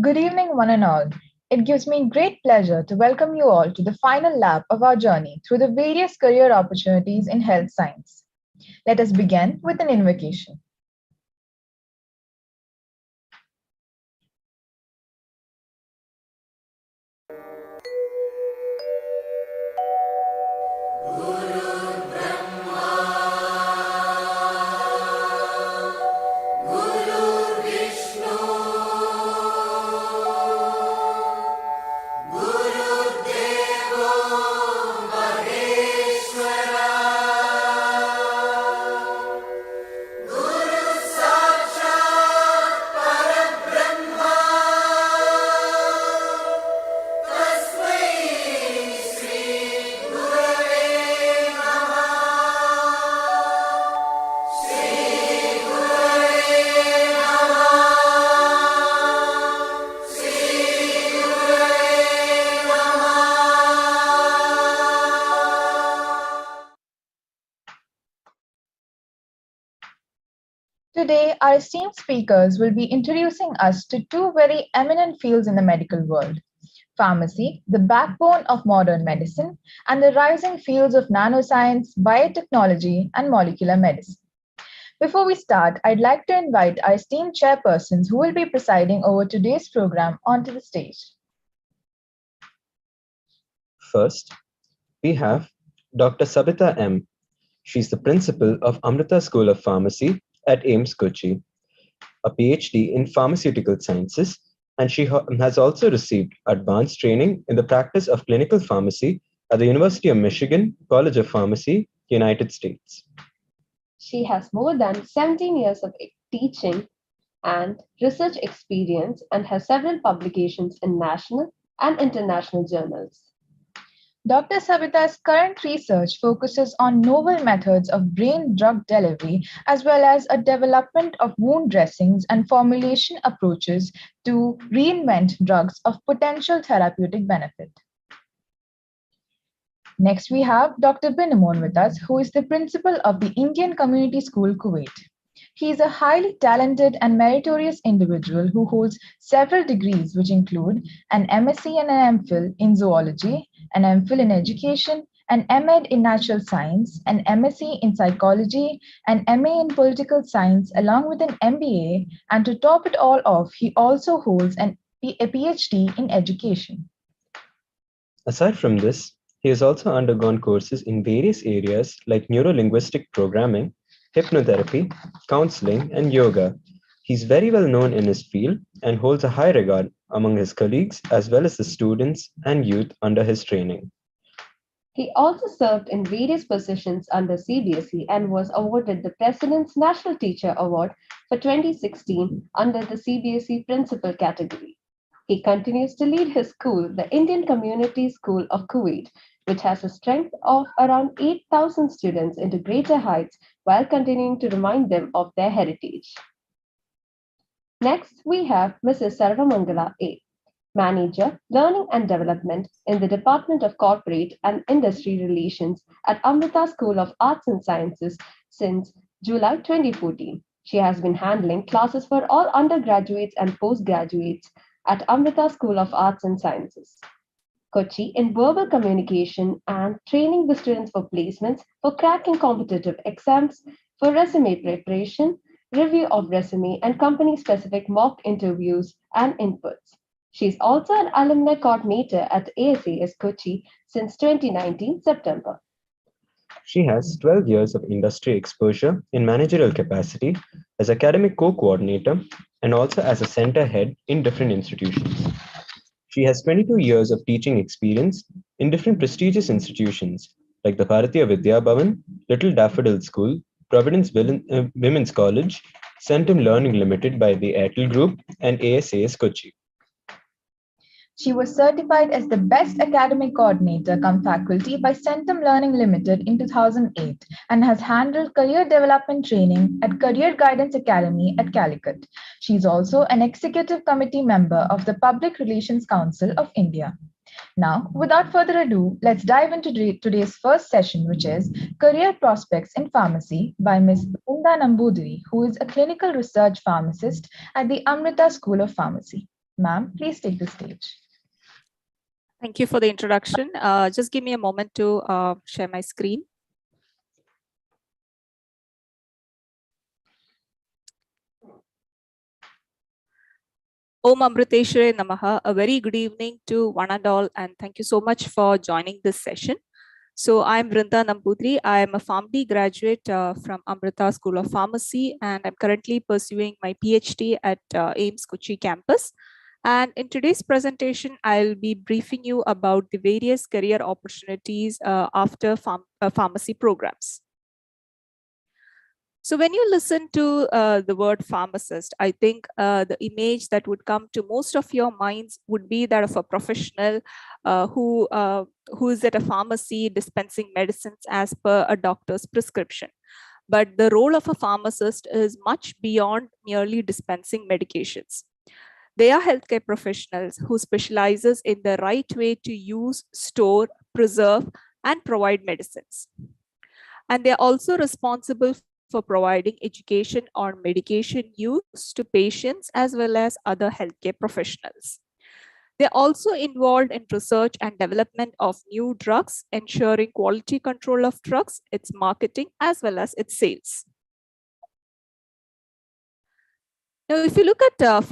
Good evening, one and all. It gives me great pleasure to welcome you all to the final lap of our journey through the various career opportunities in health science. Let us begin with an invocation. Today, our esteemed speakers will be introducing us to two very eminent fields in the medical world: pharmacy, the backbone of modern medicine, and the rising fields of nanoscience, biotechnology, and molecular medicine. Before we start, I'd like to invite our esteemed chairpersons who will be presiding over today's program onto the stage. First, we have Dr. Sabita M. She's the principal of AMRITA School of Pharmacy at AIMS Kochi, a PhD in pharmaceutical sciences, and she has also received advanced training in the practice of clinical pharmacy at the University of Michigan College of Pharmacy, United States. She has more than 17 years of teaching and research experience and has several publications in national and international journals. Dr. Sabita's current research focuses on novel methods of brain drug delivery, as well as a development of wound dressings and formulation approaches to reinvent drugs of potential therapeutic benefit. Next, we have Dr. Binamon with us, who is the principal of the Indian Community School, Kuwait. He is a highly talented and meritorious individual who holds several degrees, which include an MSc and an MPhil in zoology, an MPhil in education, an MEd in natural science, an MSc in psychology, an MA in political science, along with an MBA. And to top it all off, he also holds a PhD in education. Aside from this, he has also undergone courses in various areas like neurolinguistic programming, hypnotherapy, counseling, and yoga. He's very well known in his field and holds a high regard among his colleagues as well as the students and youth under his training. He also served in various positions under CBSE and was awarded the President's National Teacher Award for 2016 under the CBSE Principal category. He continues to lead his school, the Indian Community School of Kuwait, which has a strength of around 8,000 students into greater heights while continuing to remind them of their heritage. Next, we have Mrs. Sarvamangala A., Manager, Learning and Development in the Department of Corporate and Industry Relations at Amrita School of Arts and Sciences since July 2014. She has been handling classes for all undergraduates and postgraduates at Amrita School of Arts and Sciences. Kochi in verbal communication and training the students for placements, for cracking competitive exams, for resume preparation, review of resume, and company specific mock interviews and inputs. She is also an alumni coordinator at ASAS Kochi since 2019 September. She has 12 years of industry exposure in managerial capacity as academic co-coordinator and also as a center head in different institutions. She has 22 years of teaching experience in different prestigious institutions like the Bharatiya Vidya Bhavan, Little Daffodil School, Providence Women's College, Centum Learning Limited by the Airtel Group, and ASAS Kochi. She was certified as the Best Academic Coordinator cum Faculty by Centum Learning Limited in 2008 and has handled career development training at Career Guidance Academy at Calicut. She is also an executive committee member of the Public Relations Council of India. Now, without further ado, let's dive into today's first session, which is Career Prospects in Pharmacy by Ms. Brinda Nambudiri, who is a clinical research pharmacist at the Amrita School of Pharmacy. Ma'am, please take the stage. Thank you for the introduction. Just give me a moment to share my screen. Om Amriteshware Namaha. A very good evening to one and all, and thank you so much for joining this session. So I'm Brinda Nambudri. I am a PharmD graduate from Amrita School of Pharmacy, and I'm currently pursuing my PhD at AIMS Kochi campus. And in today's presentation, I'll be briefing you about the various career opportunities after pharmacy programs. So when you listen to the word pharmacist, I think the image that would come to most of your minds would be that of a professional who is at a pharmacy dispensing medicines as per a doctor's prescription. But the role of a pharmacist is much beyond merely dispensing medications. They are healthcare professionals who specializes in the right way to use, store, preserve, and provide medicines. And they're also responsible for providing education on medication use to patients as well as other healthcare professionals. They're also involved in research and development of new drugs, ensuring quality control of drugs, its marketing, as well as its sales. Now, if you look at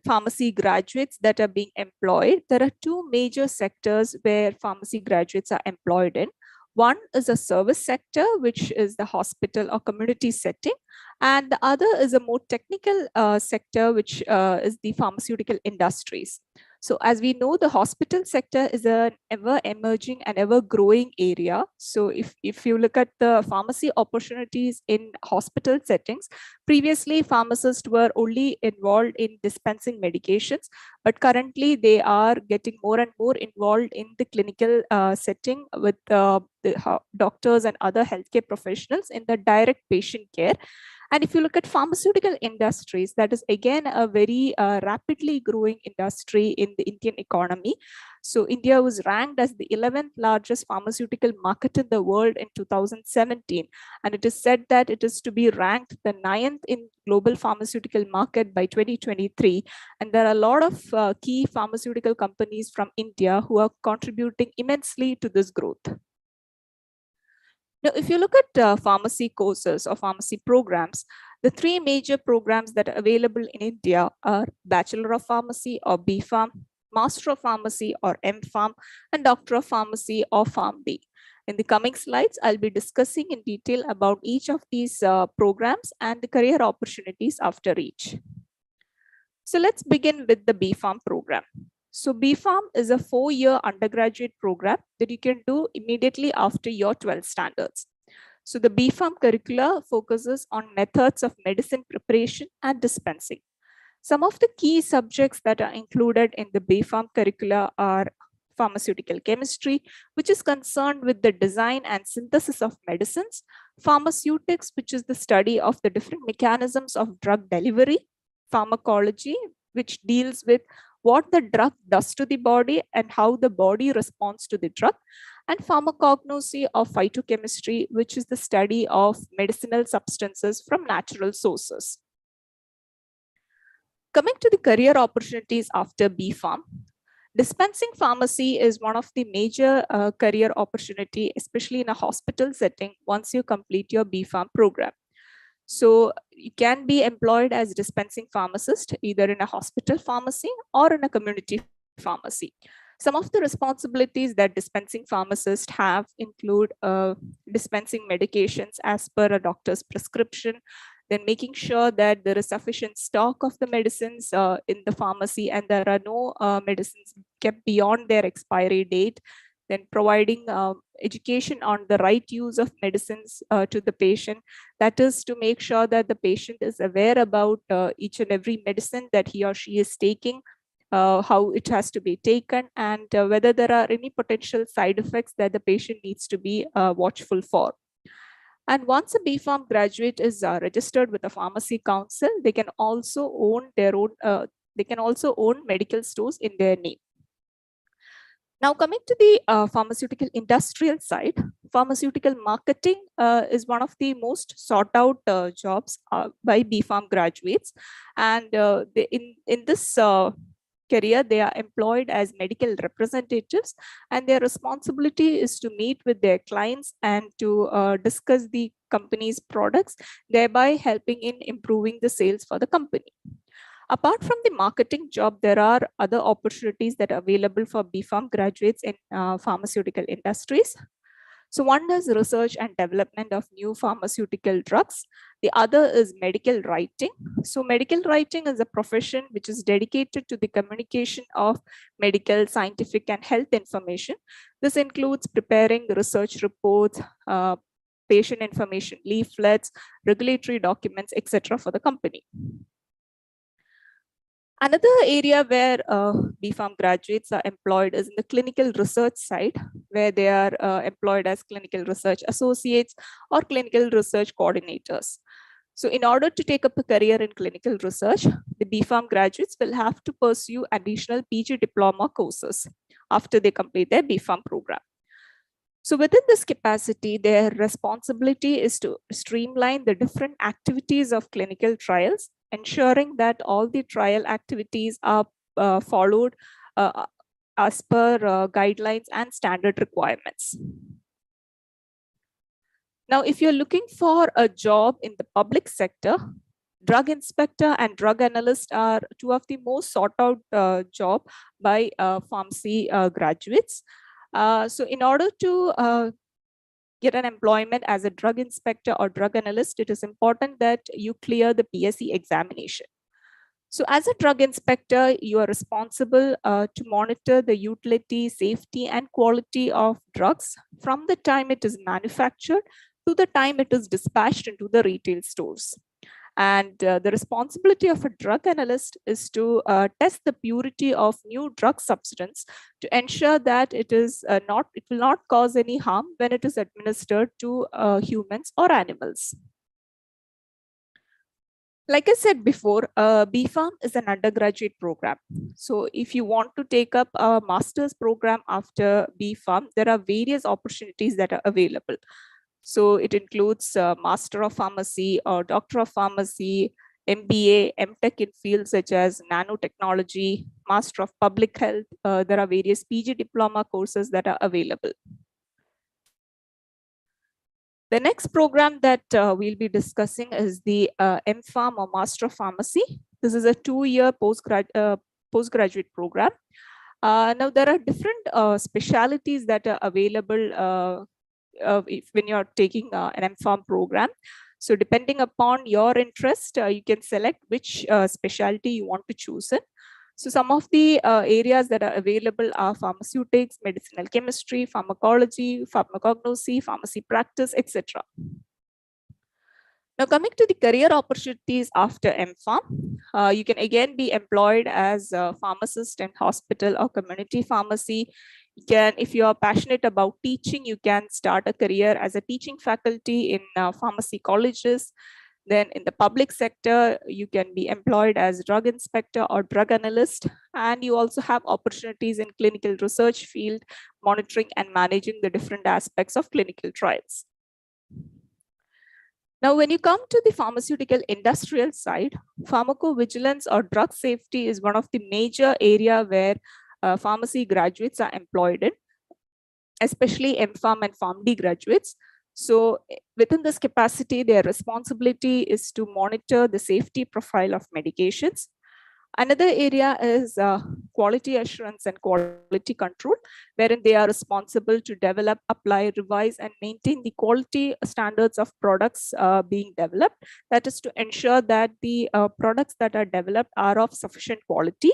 pharmacy graduates that are being employed, there are two major sectors where pharmacy graduates are employed in. One is a service sector, which is the hospital or community setting, and the other is a more technical sector, which is the pharmaceutical industries. So as we know, the hospital sector is an ever emerging and ever growing area. So if you look at the pharmacy opportunities in hospital settings, previously pharmacists were only involved in dispensing medications, but currently they are getting more and more involved in the clinical setting with the doctors and other healthcare professionals in the direct patient care. And if you look at pharmaceutical industries, that is again a very rapidly growing industry in the Indian economy. So India was ranked as the 11th largest pharmaceutical market in the world in 2017. And it is said that it is to be ranked the 9th in global pharmaceutical market by 2023. And there are a lot of key pharmaceutical companies from India who are contributing immensely to this growth. Now, if you look at pharmacy courses or pharmacy programs, the three major programs that are available in India are Bachelor of Pharmacy or BPharm, Master of Pharmacy or MPharm, and Doctor of Pharmacy or PharmD. In the coming slides, I'll be discussing in detail about each of these programs and the career opportunities after each. So let's begin with the BPharm program. So BPharm is a 4-year undergraduate program that you can do immediately after your 12th standards. So the BPharm curricula focuses on methods of medicine preparation and dispensing. Some of the key subjects that are included in the BPharm curricula are pharmaceutical chemistry, which is concerned with the design and synthesis of medicines, pharmaceutics, which is the study of the different mechanisms of drug delivery, pharmacology, which deals with what the drug does to the body and how the body responds to the drug, and pharmacognosy of phytochemistry, which is the study of medicinal substances from natural sources. Coming to the career opportunities after B.Pharm, dispensing pharmacy is one of the major career opportunity, especially in a hospital setting once you complete your B.Pharm program. So you can be employed as dispensing pharmacist either in a hospital pharmacy or in a community pharmacy. Some of the responsibilities that dispensing pharmacists have include dispensing medications as per a doctor's prescription, then making sure that there is sufficient stock of the medicines in the pharmacy and there are no medicines kept beyond their expiry date, then providing education on the right use of medicines to the patient. That is to make sure that the patient is aware about each and every medicine that he or she is taking, how it has to be taken, and whether there are any potential side effects that the patient needs to be watchful for. And once a B.Pharm graduate is registered with the pharmacy council, they can also own their own. They can also own medical stores in their name. Now, coming to the pharmaceutical industrial side, pharmaceutical marketing is one of the most sought out jobs by B.Pharm graduates, and in this career, they are employed as medical representatives, and their responsibility is to meet with their clients and to discuss the company's products, thereby helping in improving the sales for the company. Apart from the marketing job, there are other opportunities that are available for B.Pharm graduates in pharmaceutical industries. So one is research and development of new pharmaceutical drugs. The other is medical writing. So medical writing is a profession which is dedicated to the communication of medical, scientific, and health information. This includes preparing research reports, patient information leaflets, regulatory documents, etc. for the company. Another area where B.Pharm graduates are employed is in the clinical research side, where they are employed as clinical research associates or clinical research coordinators. So in order to take up a career in clinical research, the B.Pharm graduates will have to pursue additional PG diploma courses after they complete their B.Pharm program. So within this capacity, their responsibility is to streamline the different activities of clinical trials, ensuring that all the trial activities are followed as per guidelines and standard requirements. Now, if you're looking for a job in the public sector, drug inspector and drug analyst are two of the most sought out job by pharmacy graduates. So in order to get an employment as a drug inspector or drug analyst, it is important that you clear the PSC examination. So as a drug inspector, you are responsible to monitor the utility, safety, and quality of drugs from the time it is manufactured to the time it is dispatched into the retail stores. And the responsibility of a drug analyst is to test the purity of new drug substance to ensure that it will not cause any harm when it is administered to humans or animals. Like I said before, B.Pharm is an undergraduate program. So if you want to take up a master's program after B.Pharm, there are various opportunities that are available. So it includes Master of Pharmacy or Doctor of Pharmacy, MBA, MTech in fields such as nanotechnology, Master of Public Health. There are various PG diploma courses that are available. The next program that we'll be discussing is the MPharm or Master of Pharmacy. This is a 2-year postgraduate program. Now, there are different specialities that are available when you're taking an MPharm program. So depending upon your interest, you can select which specialty you want to choose in. So some of the areas that are available are pharmaceutics, medicinal chemistry, pharmacology, pharmacognosy, pharmacy practice, etc. Now coming to the career opportunities after MPharm, you can again be employed as a pharmacist in hospital or community pharmacy. If you are passionate about teaching, you can start a career as a teaching faculty in pharmacy colleges. Then in the public sector, you can be employed as drug inspector or drug analyst. And you also have opportunities in clinical research field, monitoring and managing the different aspects of clinical trials. Now, when you come to the pharmaceutical industrial side, pharmacovigilance or drug safety is one of the major area where pharmacy graduates are employed in, especially MPharm and PharmD graduates. So within this capacity, their responsibility is to monitor the safety profile of medications. Another area is quality assurance and quality control, wherein they are responsible to develop, apply, revise, and maintain the quality standards of products being developed. That is to ensure that the products that are developed are of sufficient quality.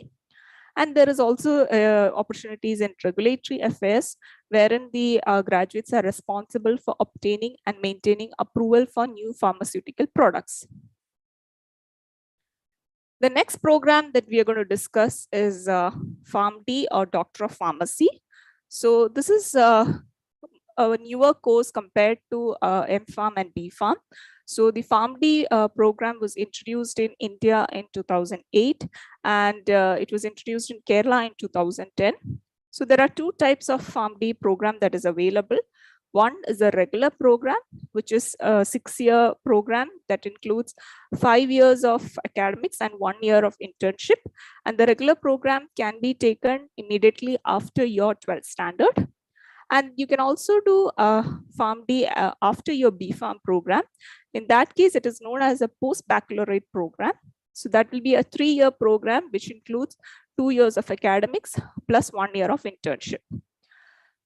And there is also opportunities in regulatory affairs, wherein the graduates are responsible for obtaining and maintaining approval for new pharmaceutical products. The next program that we are going to discuss is PharmD or Doctor of Pharmacy. So this is a newer course compared to MPharm and BPharm. So the PharmD program was introduced in India in 2008, and it was introduced in Kerala in 2010. So there are two types of PharmD program that is available. One is a regular program, which is a 6-year program that includes 5 years of academics and 1 year of internship. And the regular program can be taken immediately after your 12th standard. And you can also do PharmD after your BPharm program. In that case, it is known as a post-baccalaureate program. So that will be a 3-year program, which includes 2 years of academics plus 1 year of internship.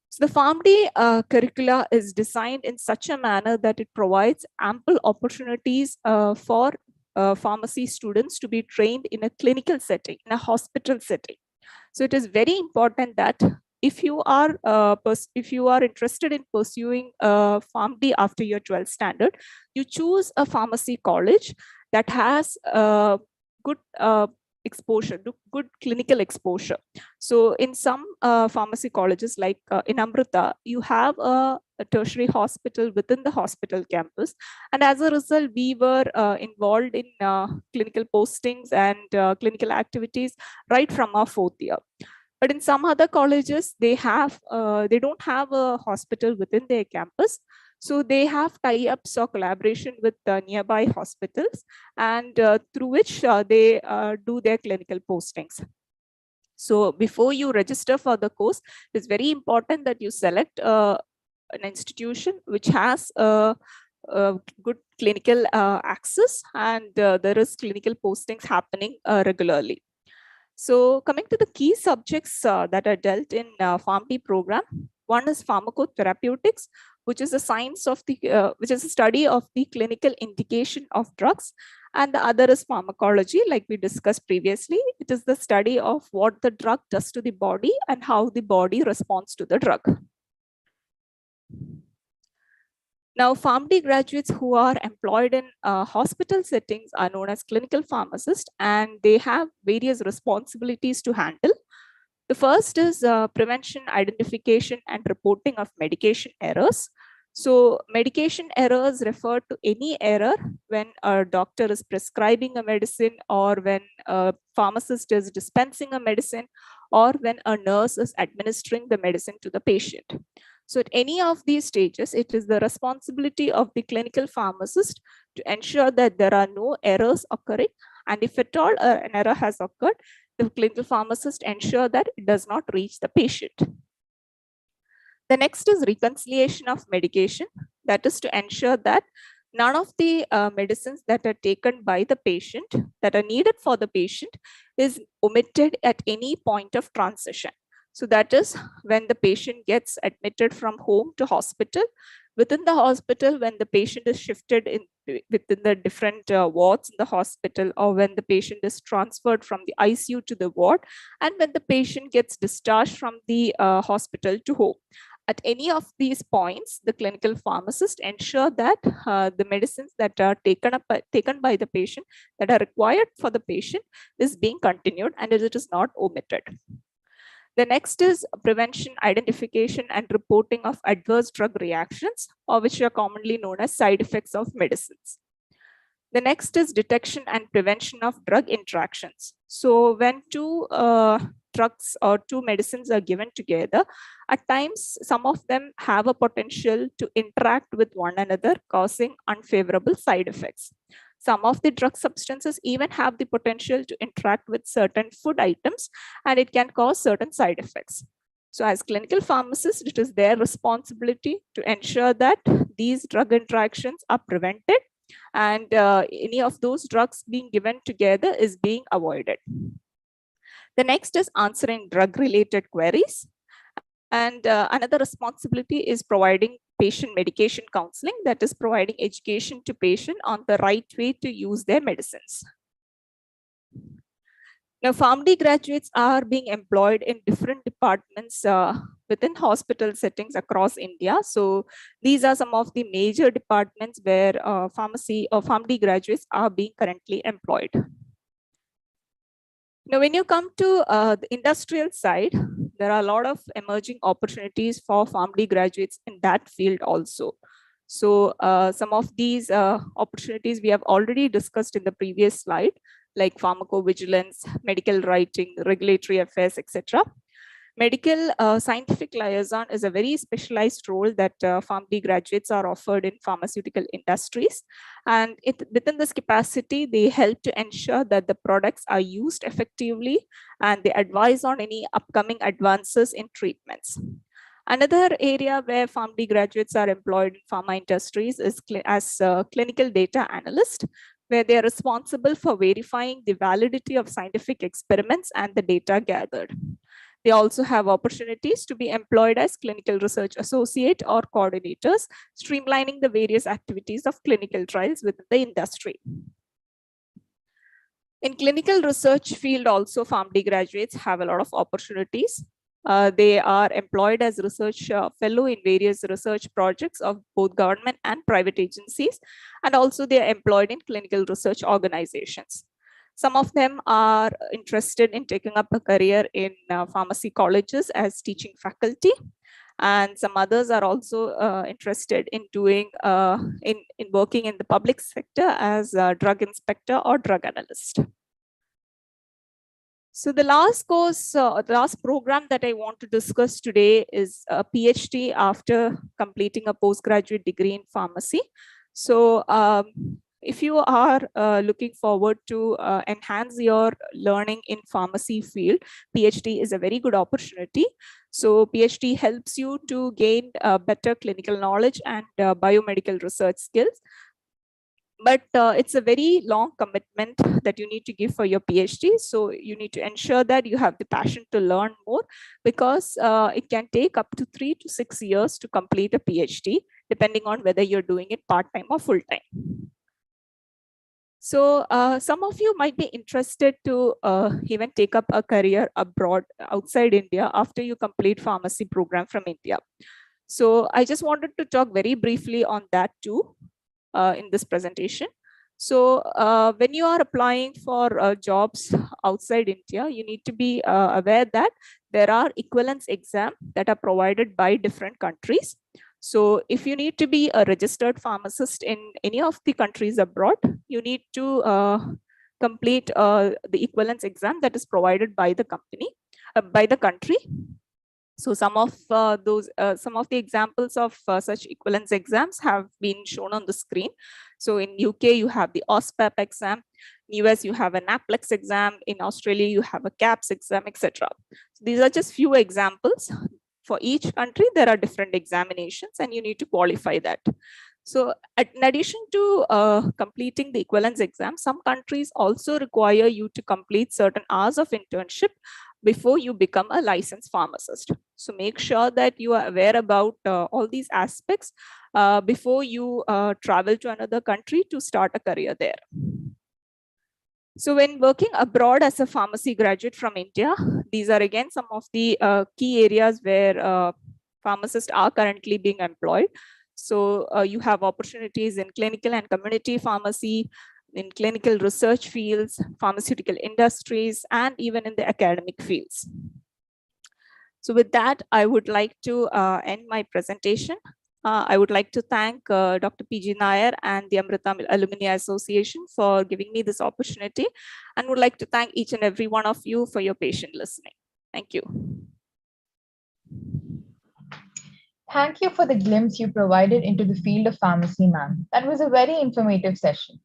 So the PharmD curricula is designed in such a manner that it provides ample opportunities for pharmacy students to be trained in a clinical setting, in a hospital setting. So it is very important that if you are interested in pursuing PharmD after your 12th standard, you choose a pharmacy college that has good exposure, good clinical exposure. So in some pharmacy colleges, like in AMRITA, you have a tertiary hospital within the hospital campus. And as a result, we were involved in clinical postings and clinical activities right from our 4th year. But in some other colleges, they don't have a hospital within their campus. So they have tie-ups or collaboration with nearby hospitals, and through which they do their clinical postings. So before you register for the course, it's very important that you select an institution which has good clinical access, and there is clinical postings happening regularly. So coming to the key subjects that are dealt in PharmD program, one is pharmacotherapeutics, which is a science of the which is a study of the clinical indication of drugs, and the other is pharmacology, like we discussed previously. It is the study of what the drug does to the body and how the body responds to the drug. Now, PharmD graduates who are employed in hospital settings are known as clinical pharmacists, and they have various responsibilities to handle. The first is prevention, identification, and reporting of medication errors. So medication errors refer to any error when a doctor is prescribing a medicine, or when a pharmacist is dispensing a medicine, or when a nurse is administering the medicine to the patient. So at any of these stages, it is the responsibility of the clinical pharmacist to ensure that there are no errors occurring. And if at all an error has occurred, the clinical pharmacist ensure that it does not reach the patient. The next is reconciliation of medication. That is to ensure that none of the medicines that are taken by the patient, that are needed for the patient, is omitted at any point of transition. So that is when the patient gets admitted from home to hospital. Within the hospital, when the patient is shifted within the different wards in the hospital, or when the patient is transferred from the ICU to the ward, and when the patient gets discharged from the hospital to home. At any of these points, the clinical pharmacist ensure that the medicines that are taken by the patient, that are required for the patient, is being continued and it is not omitted. The next is prevention, identification, and reporting of adverse drug reactions, or which are commonly known as side effects of medicines. The next is detection and prevention of drug interactions. So when two drugs or two medicines are given together, at times some of them have a potential to interact with one another, causing unfavorable side effects. Some of the drug substances even have the potential to interact with certain food items, and it can cause certain side effects. So as clinical pharmacists, it is their responsibility to ensure that these drug interactions are prevented and any of those drugs being given together is being avoided. The next is answering drug-related queries. And another responsibility is providing patient medication counseling, that is providing education to patient on the right way to use their medicines. Now, PharmD graduates are being employed in different departments within hospital settings across India. So these are some of the major departments where pharmacy or PharmD graduates are being currently employed. Now, when you come to the industrial side, there are a lot of emerging opportunities for PharmD graduates in that field also. So some of these opportunities we have already discussed in the previous slide, like pharmacovigilance, medical writing, regulatory affairs, etc. Medical scientific liaison is a very specialized role that PharmD graduates are offered in pharmaceutical industries. And within this capacity, they help to ensure that the products are used effectively and they advise on any upcoming advances in treatments. Another area where PharmD graduates are employed in pharma industries is as clinical data analyst, where they are responsible for verifying the validity of scientific experiments and the data gathered. They also have opportunities to be employed as clinical research associate or coordinators, streamlining the various activities of clinical trials within the industry. In clinical research field also, PharmD graduates have a lot of opportunities. They are employed as research fellow in various research projects of both government and private agencies, and also they are employed in clinical research organizations. Some of them are interested in taking up a career in pharmacy colleges as teaching faculty, and some others are also interested in doing in working in the public sector as a drug inspector or drug analyst. So the last course, the last program that I want to discuss today is a PhD after completing a postgraduate degree in pharmacy. So if you are looking forward to enhance your learning in pharmacy field, PhD is a very good opportunity. So PhD helps you to gain better clinical knowledge and biomedical research skills. But it's a very long commitment that you need to give for your PhD. So you need to ensure that you have the passion to learn more, because it can take up to 3 to 6 years to complete a PhD, depending on whether you're doing it part-time or full-time. So some of you might be interested to even take up a career abroad outside India after you complete pharmacy program from India. So I just wanted to talk very briefly on that too. In this presentation. So when you are applying for jobs outside India, you need to be aware that there are equivalence exams that are provided by different countries. So if you need to be a registered pharmacist in any of the countries abroad, you need to complete the equivalence exam that is provided by the company, by the country. So some of the examples of such equivalence exams have been shown on the screen. So in UK, you have the OSPAP exam. In US, you have an NAPLEX exam. In Australia, you have a CAPS exam, etc. So these are just few examples. For each country, there are different examinations and you need to qualify that. So in addition to completing the equivalence exam, some countries also require you to complete certain hours of internship before you become a licensed pharmacist. So make sure that you are aware about all these aspects before you travel to another country to start a career there. So when working abroad as a pharmacy graduate from India, these are again some of the key areas where pharmacists are currently being employed. So you have opportunities in clinical and community pharmacy, in clinical research fields, pharmaceutical industries, and even in the academic fields. So with that, I would like to end my presentation. I would like to thank Dr. PG Nair and the AMRITA Alumni Association for giving me this opportunity, and would like to thank each and every one of you for your patient listening. Thank you. Thank you for the glimpse you provided into the field of pharmacy, ma'am. That was a very informative session.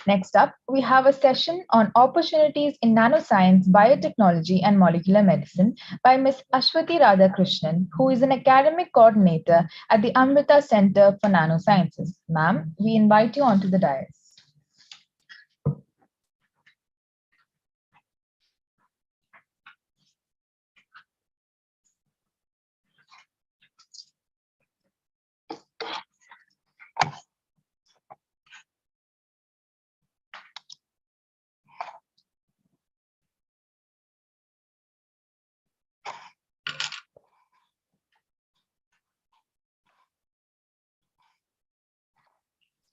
Next up, we have a session on opportunities in nanoscience, biotechnology, and molecular medicine by Ms. Ashwati Radhakrishnan, who is an academic coordinator at the AMRITA Center for Nanosciences. Ma'am, we invite you onto the dais.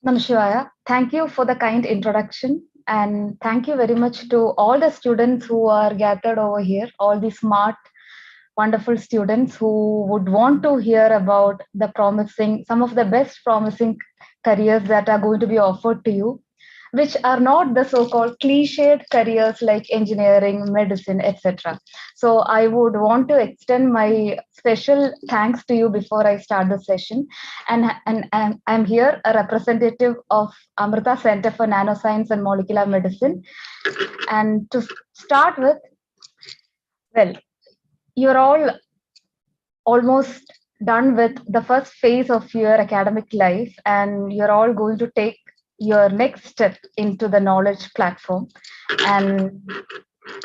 Namashivaya, thank you for the kind introduction, and thank you very much to all the students who are gathered over here, all the smart, wonderful students who would want to hear about the promising, some of the best promising careers that are going to be offered to you, which are not the so-called cliched careers like engineering, medicine, etc. So I would want to extend my special thanks to you before I start the session. And I'm here, a representative of AMRITA Center for Nanoscience and Molecular Medicine. And to start with, well, you're all almost done with the first phase of your academic life, and you're all going to take your next step into the knowledge platform. And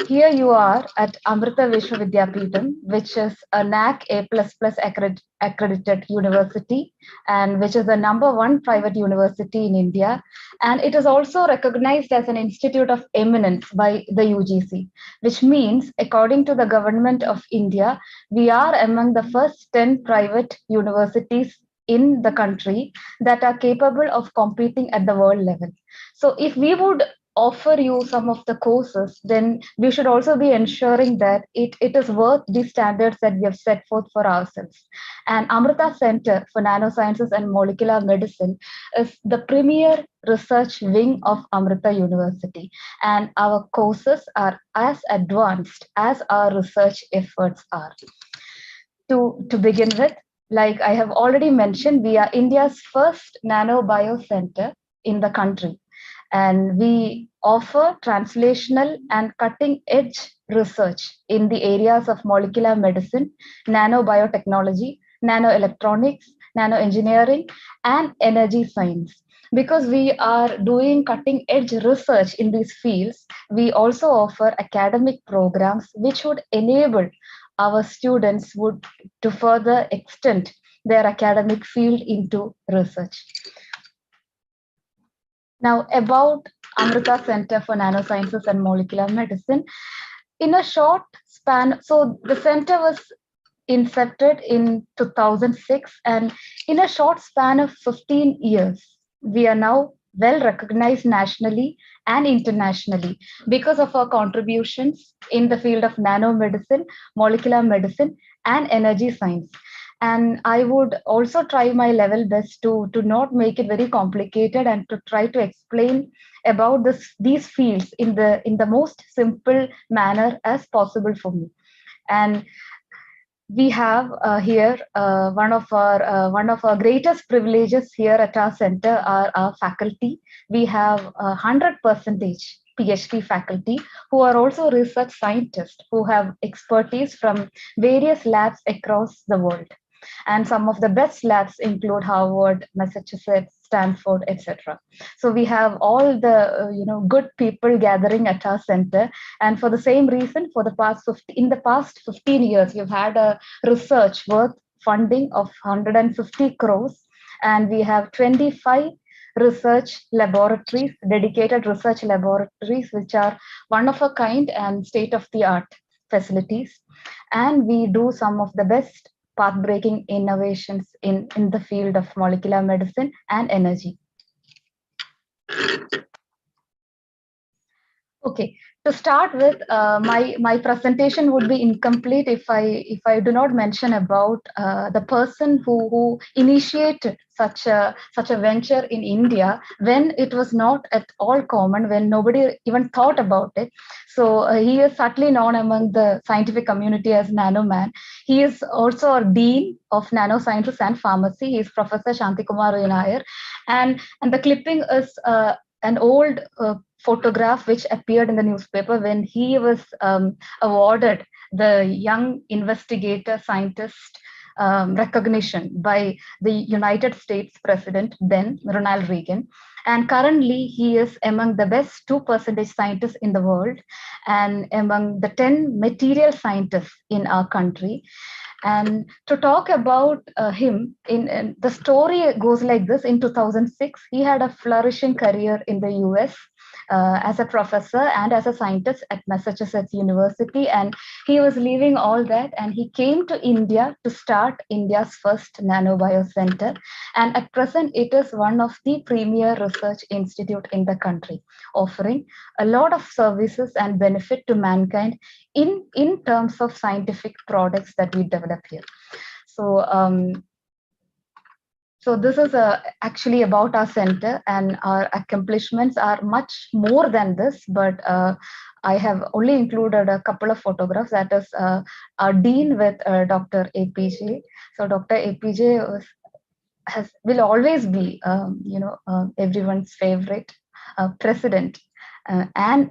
here you are at AMRITA Vishwavidyapeetham, which is a NAC A++ accredited university, and which is the #1 private university in India. And it is also recognized as an institute of eminence by the UGC, which means, according to the government of India, we are among the first 10 private universities in the country that are capable of competing at the world level. So if we would offer you some of the courses, then we should also be ensuring that it is worth the standards that we have set forth for ourselves. And AMRITA Center for Nanosciences and Molecular Medicine is the premier research wing of AMRITA University. And our courses are as advanced as our research efforts are. To begin with, like I have already mentioned, we are India's first nanobio center in the country. And we offer translational and cutting edge research in the areas of molecular medicine, nanobiotechnology, nanoelectronics, nanoengineering, and energy science. Because we are doing cutting edge research in these fields, we also offer academic programs which would enable our students to further extend their academic field into research. Now, about AMRITA Center for Nanosciences and Molecular Medicine, in a short span, so the center was incepted in 2006, and in a short span of 15 years, we are now well recognized nationally and internationally because of our contributions in the field of nanomedicine, molecular medicine, and energy science. And I would also try my level best to not make it very complicated and to try to explain about these fields in the most simple manner as possible for me. And we have here one of our greatest privileges here at our center are our faculty. We have 100% PhD faculty who are also research scientists who have expertise from various labs across the world. And some of the best labs include Harvard, Massachusetts, Stanford, etc. So we have all the good people gathering at our center, and for the same reason, in the past 15 years, we've had a research worth funding of 150 crores, and we have 25 research laboratories, dedicated research laboratories, which are one of a kind and state-of-the-art facilities. And we do some of the best path-breaking innovations in the field of molecular medicine and energy. Okay, to start with, my presentation would be incomplete if I do not mention about the person who initiated such a venture in India when it was not at all common, when nobody even thought about it. So he is certainly known among the scientific community as Nanoman. He is also a dean of nanosciences and pharmacy. He is Professor Shantikumar Vinayar, and the clipping is an old photograph which appeared in the newspaper when he was awarded the Young Investigator Scientist recognition by the United States President then, Ronald Reagan. And currently, he is among the best 2% scientists in the world and among the 10 material scientists in our country. And to talk about him, in the story goes like this: in 2006, he had a flourishing career in the US as a professor and as a scientist at Massachusetts University. And he was leaving all that and he came to India to start India's first nanobio center. And at present, it is one of the premier research institute in the country, offering a lot of services and benefit to mankind in terms of scientific products that we develop here. So so this is actually about our center, and our accomplishments are much more than this, but I have only included a couple of photographs. That is our dean with Dr. APJ. So Dr. APJ will always be, everyone's favorite president. And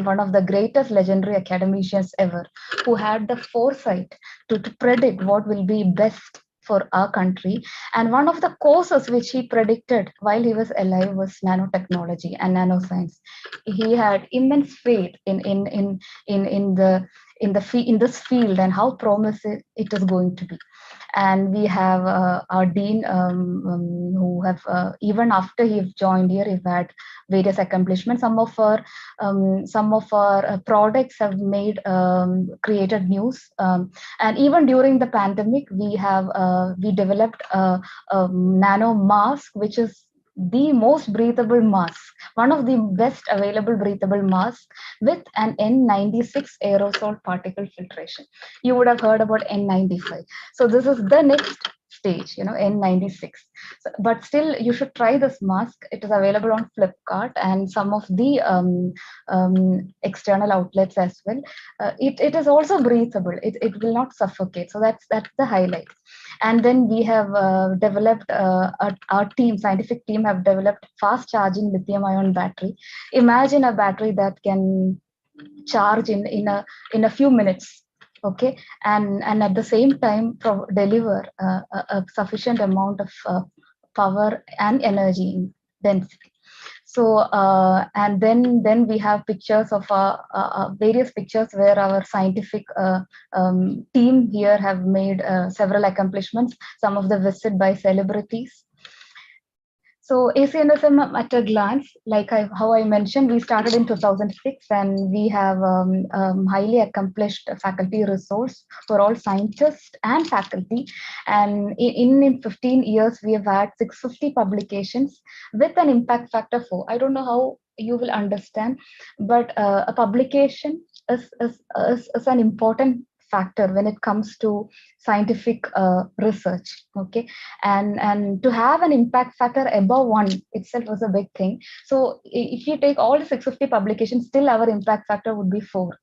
one of the greatest legendary academicians ever, who had the foresight to predict what will be best for our country. And one of the courses which he predicted while he was alive was nanotechnology and nanoscience. He had immense faith in this field and how promising it is going to be. And we have our dean who have even after he joined here, he've had various accomplishments. Some of our products have made created news, and even during the pandemic, we developed a nano mask, which is the most breathable mask, one of the best available breathable masks, with an N96 aerosol particle filtration. You would have heard about N95. So this is the next stage, N96. So, but still, you should try this mask. It is available on Flipkart and some of the external outlets as well. It is also breathable. It will not suffocate. So that's the highlight. And then we have developed, our scientific team have developed fast charging lithium ion battery. Imagine a battery that can charge in a few minutes, okay, and at the same time deliver a sufficient amount of power and energy density. So and then we have pictures of various pictures where our scientific team here have made several accomplishments, some of the visit by celebrities. So ACNSM at a glance, like how I mentioned, we started in 2006, and we have highly accomplished faculty resource for all scientists and faculty. And in 15 years, we have had 650 publications with an impact factor 4. I don't know how you will understand, but a publication is an important factor when it comes to scientific research, okay, and to have an impact factor above 1 itself was a big thing. So if you take all the 650 publications, still our impact factor would be 4.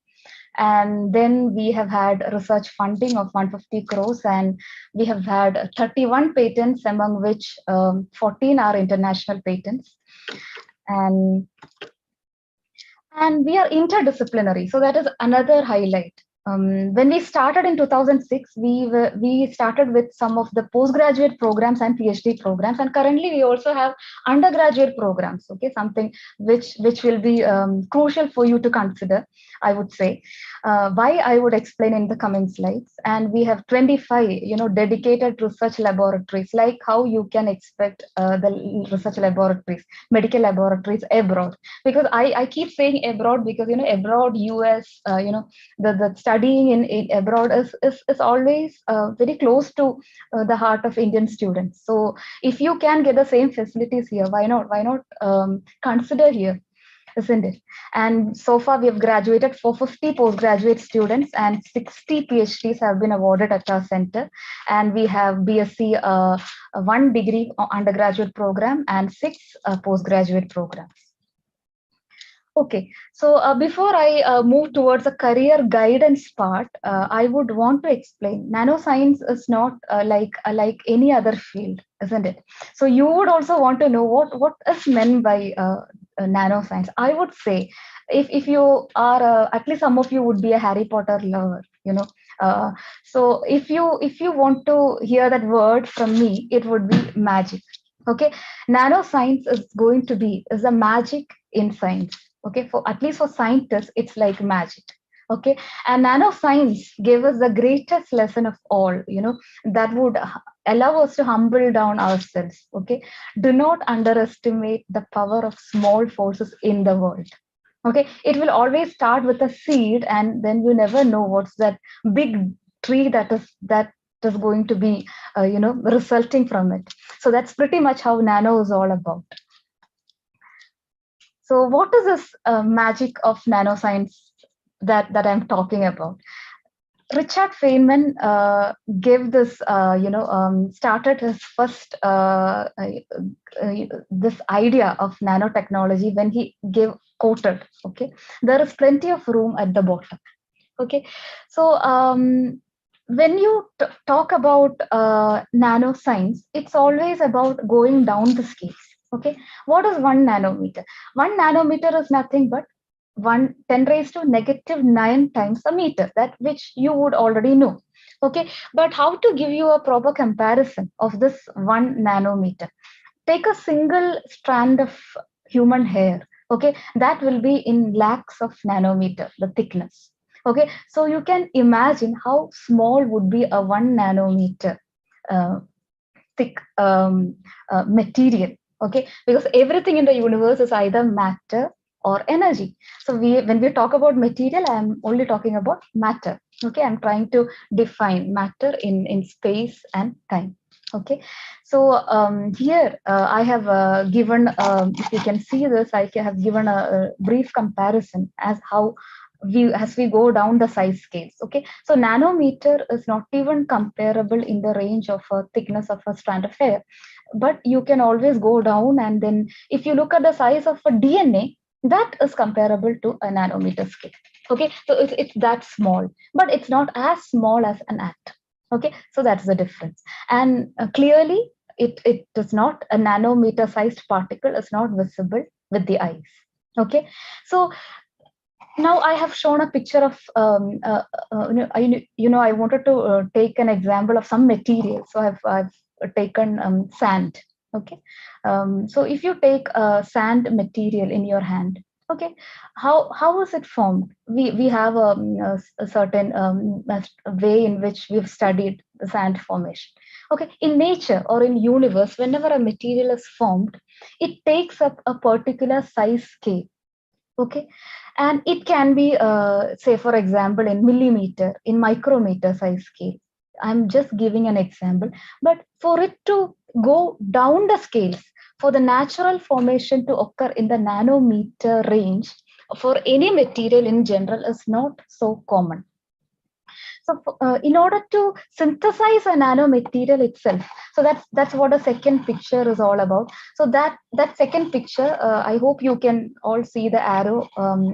And then we have had research funding of 150 crores, and we have had 31 patents, among which 14 are international patents. And we are interdisciplinary, so that is another highlight. When we started in 2006, we started with some of the postgraduate programs and PhD programs, and currently we also have undergraduate programs. Okay, something which will be crucial for you to consider, I would say. Why, I would explain in the coming slides. And we have 25, dedicated research laboratories, like how you can expect the research laboratories, medical laboratories abroad. Because I keep saying abroad because abroad, US, the studying in abroad is always very close to the heart of Indian students. So if you can get the same facilities here, why not consider here? isn't it? And so far we have graduated 450 postgraduate students and 60 PhDs have been awarded at our center. And we have BSc 1 degree undergraduate program and 6 postgraduate programs. Okay, so before I move towards the career guidance part, I would want to explain nanoscience is not like any other field, isn't it? So you would also want to know what is meant by nanoscience. I would say if you are at least some of you would be a Harry Potter lover, you know. So if you want to hear that word from me, it would be magic. Okay, nanoscience is going to be is a magic in science. Okay, for at least for scientists it's like magic. Okay, and nanoscience gave us the greatest lesson of all, you know, that would allow us to humble down ourselves. Okay, do not underestimate the power of small forces in the world. Okay, it will always start with a seed and then you never know what's that big tree that is going to be you know, resulting from it. So that's pretty much how nano is all about. So what is this magic of nanoscience that I'm talking about? Richard Feynman gave this, started his first this idea of nanotechnology when he quoted. Okay, there is plenty of room at the bottom. Okay, so when you talk about nanoscience, it's always about going down the scales. Okay, what is 1 nanometer? 1 nanometer is nothing but 10 raised to negative 9 times a meter, that which you would already know. Okay, but how to give you a proper comparison of this 1 nanometer? Take a single strand of human hair. Okay, that will be in lakhs of nanometer, the thickness. Okay, so you can imagine how small would be a 1 nanometer uh, thick material. Okay, because everything in the universe is either matter or energy. So when we talk about material, I'm only talking about matter. Okay, I'm trying to define matter in space and time. Okay, so here I have given, if you can see this, I have given a brief comparison as we go down the size scales. Okay, so nanometer is not even comparable in the range of a thickness of a strand of hair, but you can always go down, and then if you look at the size of a DNA, that is comparable to a nanometer scale. Okay, so it's that small, but it's not as small as an atom. Okay, so that's the difference. And clearly it is not a nanometer sized particle is not visible with the eyes. Okay, so now I have shown a picture of I wanted to take an example of some material. So I've taken sand. Okay, so if you take sand material in your hand, okay, how is it formed? We have a certain way in which we've studied the sand formation. Okay, in nature or in universe, whenever a material is formed, it takes up a particular size scale. Okay, and it can be say for example in millimeter, in micrometer size scale. I'm just giving an example, but for it to go down the scales, for the natural formation to occur in the nanometer range for any material in general is not so common. So in order to synthesize a nanomaterial itself, so that's what a second picture is all about. So that second picture, I hope you can all see the arrow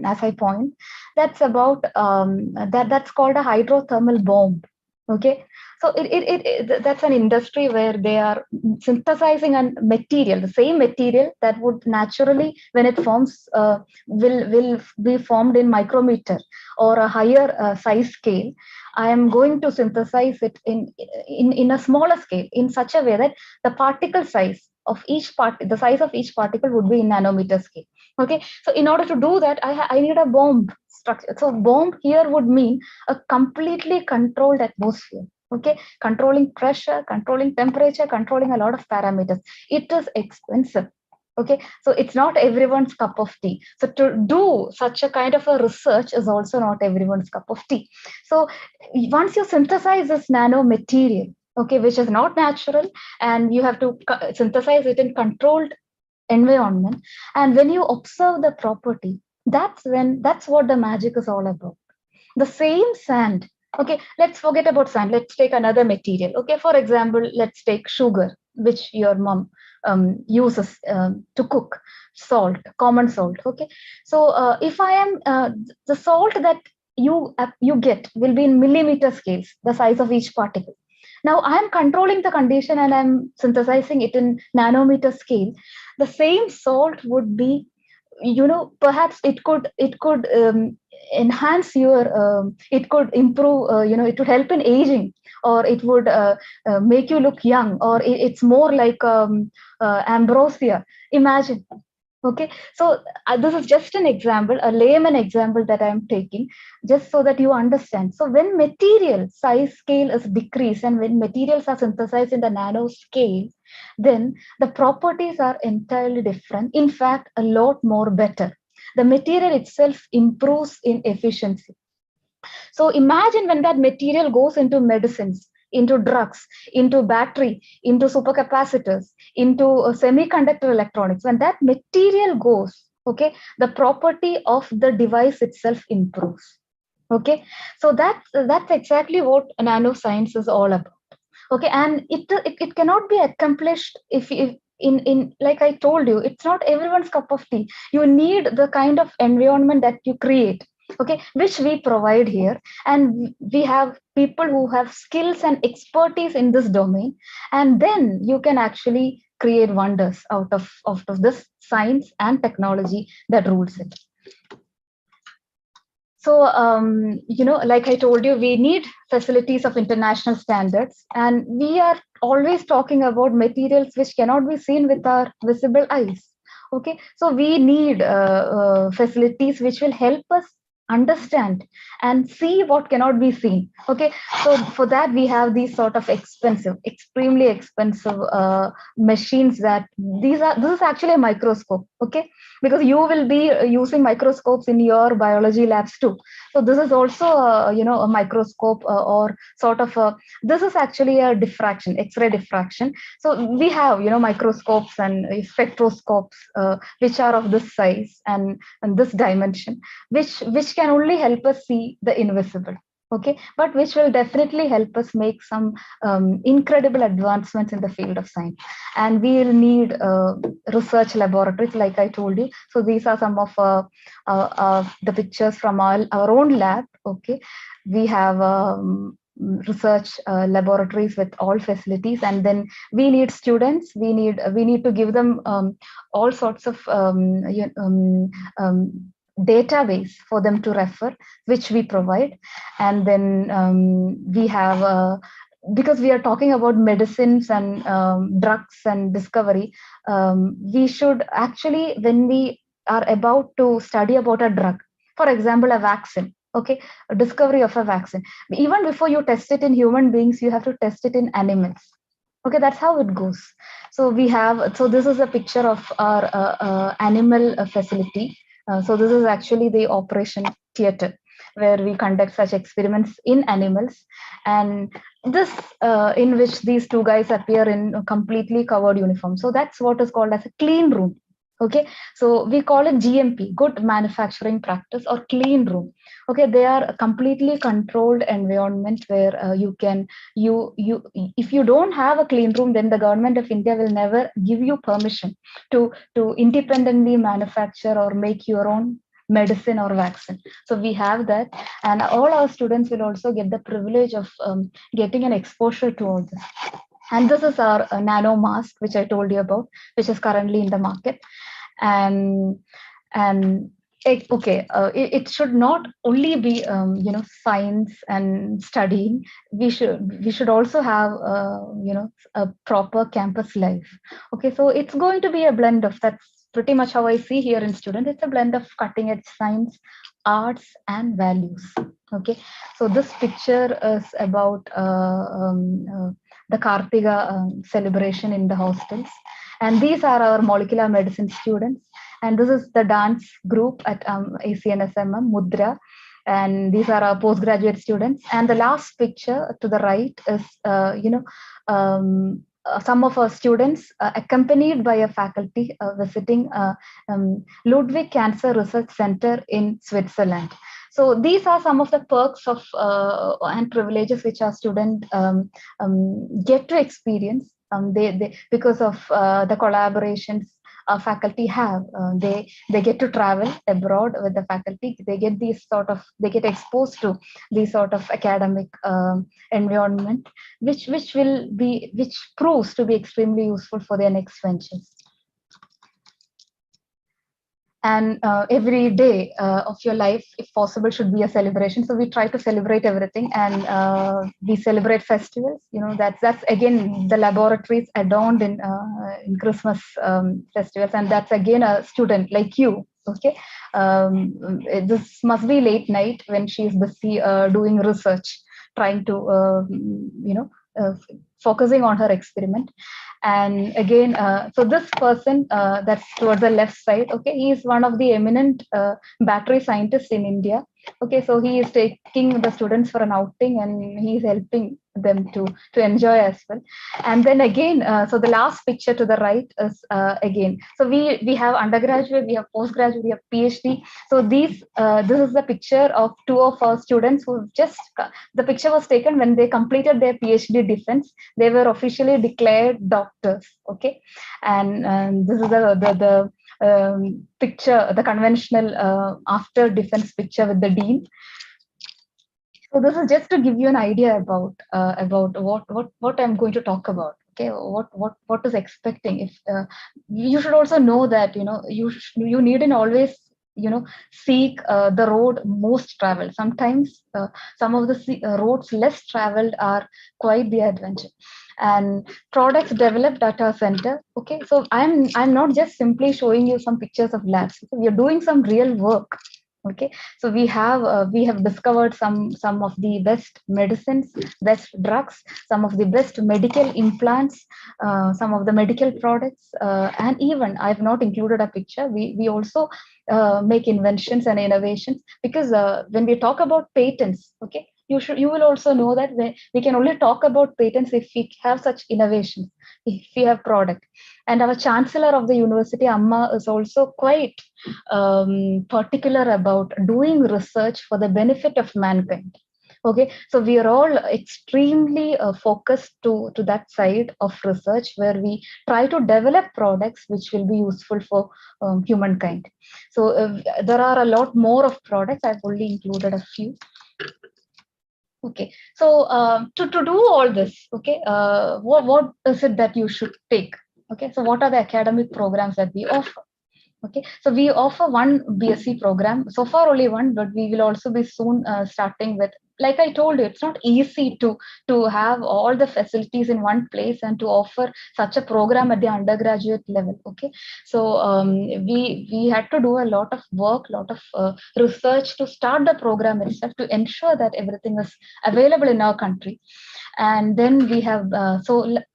as I point. That's about that's called a hydrothermal bomb. Okay, so that's an industry where they are synthesizing a material, the same material that would naturally, when it forms, will be formed in micrometer or a higher size scale. I am going to synthesize it in a smaller scale in such a way that the particle size of each part, the size of each particle would be in nanometer scale. Okay, so in order to do that, I need a bomb structure. So bomb here would mean a completely controlled atmosphere. Okay, controlling pressure, controlling temperature, controlling a lot of parameters. It is expensive. Okay, so it's not everyone's cup of tea. So to do such a kind of a research is also not everyone's cup of tea. So once you synthesize this nanomaterial, okay, which is not natural, and you have to synthesize it in controlled environment, and when you observe the property, that's what the magic is all about. The same sand, okay, let's forget about sand, let's take another material. Okay, for example, let's take sugar, which your mom uses to cook, salt, common salt. Okay, so if I am the salt that you get will be in millimeter scales, the size of each particle. Now I am controlling the condition and I'm synthesizing it in nanometer scale. The same salt would be, perhaps it could enhance your it could improve, it would help in aging, or it would make you look young, or it's more like ambrosia. Imagine. Okay, so this is just an example, a layman example that I'm taking, just so that you understand. So when material size scale is decreased and when materials are synthesized in the nano scale, then the properties are entirely different. In fact, a lot more better. The material itself improves in efficiency. So imagine when that material goes into medicines, into drugs, into battery, into supercapacitors, into semiconductor electronics. When that material goes, okay, the property of the device itself improves. Okay, so that's exactly what nanoscience is all about. Okay, and it cannot be accomplished if in like I told you, it's not everyone's cup of tea. You need the kind of environment that you create, okay, which we provide here, and we have people who have skills and expertise in this domain, and then you can actually create wonders out of this science and technology that rules it. So, like I told you, we need facilities of international standards, and we are always talking about materials which cannot be seen with our visible eyes. Okay, so we need facilities which will help us understand and see what cannot be seen. Okay, so for that we have these sort of expensive, extremely expensive machines. This is actually a microscope. Okay, because you will be using microscopes in your biology labs too. So this is also a microscope, or sort of this is actually a diffraction, X-ray diffraction. So we have microscopes and spectroscopes which are of this size and this dimension, which can only help us see the invisible. Okay, but which will definitely help us make some incredible advancements in the field of science. And we will need research laboratories, like I told you. So these are some of the pictures from our own lab. Okay, we have research laboratories with all facilities, and then we need students. We need to give them all sorts of database for them to refer, which we provide. And then we have because we are talking about medicines and drugs and discovery, we should actually, when we are about to study about a drug, for example a vaccine, okay, a discovery of a vaccine, even before you test it in human beings, you have to test it in animals. Okay, that's how it goes. So this is a picture of our animal facility. So this is actually the operation theater where we conduct such experiments in animals, and this in which these two guys appear in a completely covered uniform. So that's what is called as a clean room. Okay, so we call it GMP, good manufacturing practice, or clean room. Okay, they are a completely controlled environment where you if you don't have a clean room, then the government of India will never give you permission to independently manufacture or make your own medicine or vaccine. So we have that, and all our students will also get the privilege of getting an exposure to all this. And this is our nano mask, which I told you about, which is currently in the market. And okay, it should not only be science and studying. We should also have a proper campus life. Okay, so it's going to be a blend of, that's pretty much how I see here in students. It's a blend of cutting edge science, arts, and values. Okay, so this picture is about the Kartiga celebration in the hostels. And these are our molecular medicine students. And this is the dance group at ACNSMM, Mudra. And these are our postgraduate students. And the last picture to the right is, some of our students accompanied by a faculty visiting Ludwig Cancer Research Center in Switzerland. So these are some of the perks of and privileges which our students get to experience. They because of the collaborations faculty have. They get to travel abroad with the faculty. They get they get exposed to these sort of academic environment, which proves to be extremely useful for their next ventures. And every day of your life, if possible, should be a celebration. So we try to celebrate everything, and we celebrate festivals. That's again the laboratories adorned in Christmas festivals, and that's again a student like you. Okay, this must be late night when she's busy doing research, trying to focusing on her experiment. And again, so this person that's towards the left side, okay, he is one of the eminent battery scientists in India. Okay, so he is taking the students for an outing, and he is helping them to enjoy as well. And then again, so the last picture to the right is again, so we have undergraduate, we have postgraduate, we have PhD. So this is the picture of two of our students who just the picture was taken when they completed their PhD defense. They were officially declared doctors. Okay, and this is the picture, the conventional after defense picture with the dean. So this is just to give you an idea about what I'm going to talk about. Okay, what is expecting. If you should also know that you needn't always seek the road most traveled. Sometimes some of the roads less traveled are quite the adventure. And products developed at our center. Okay, so I'm not just simply showing you some pictures of labs. We are doing some real work. Okay, so we have discovered some of the best medicines, best drugs, some of the best medical implants, some of the medical products, and even I've not included a picture. We also make inventions and innovations, because when we talk about patents, okay, you will also know that we can only talk about patents if we have such innovations, if we have product. And our chancellor of the university, Amma, is also quite particular about doing research for the benefit of mankind. Okay, so we are all extremely focused to that side of research, where we try to develop products which will be useful for humankind. So there are a lot more of products. I've only included a few. Okay, so to do all this, okay, what is it that you should take? Okay, so what are the academic programs that we offer? Okay, so we offer one BSc program. So far only one, but we will also be soon starting with, like I told you, it's not easy to have all the facilities in one place and to offer such a program at the undergraduate level. Okay, so we had to do a lot of work, lot of research to start the program itself, to ensure that everything is available in our country. And then we have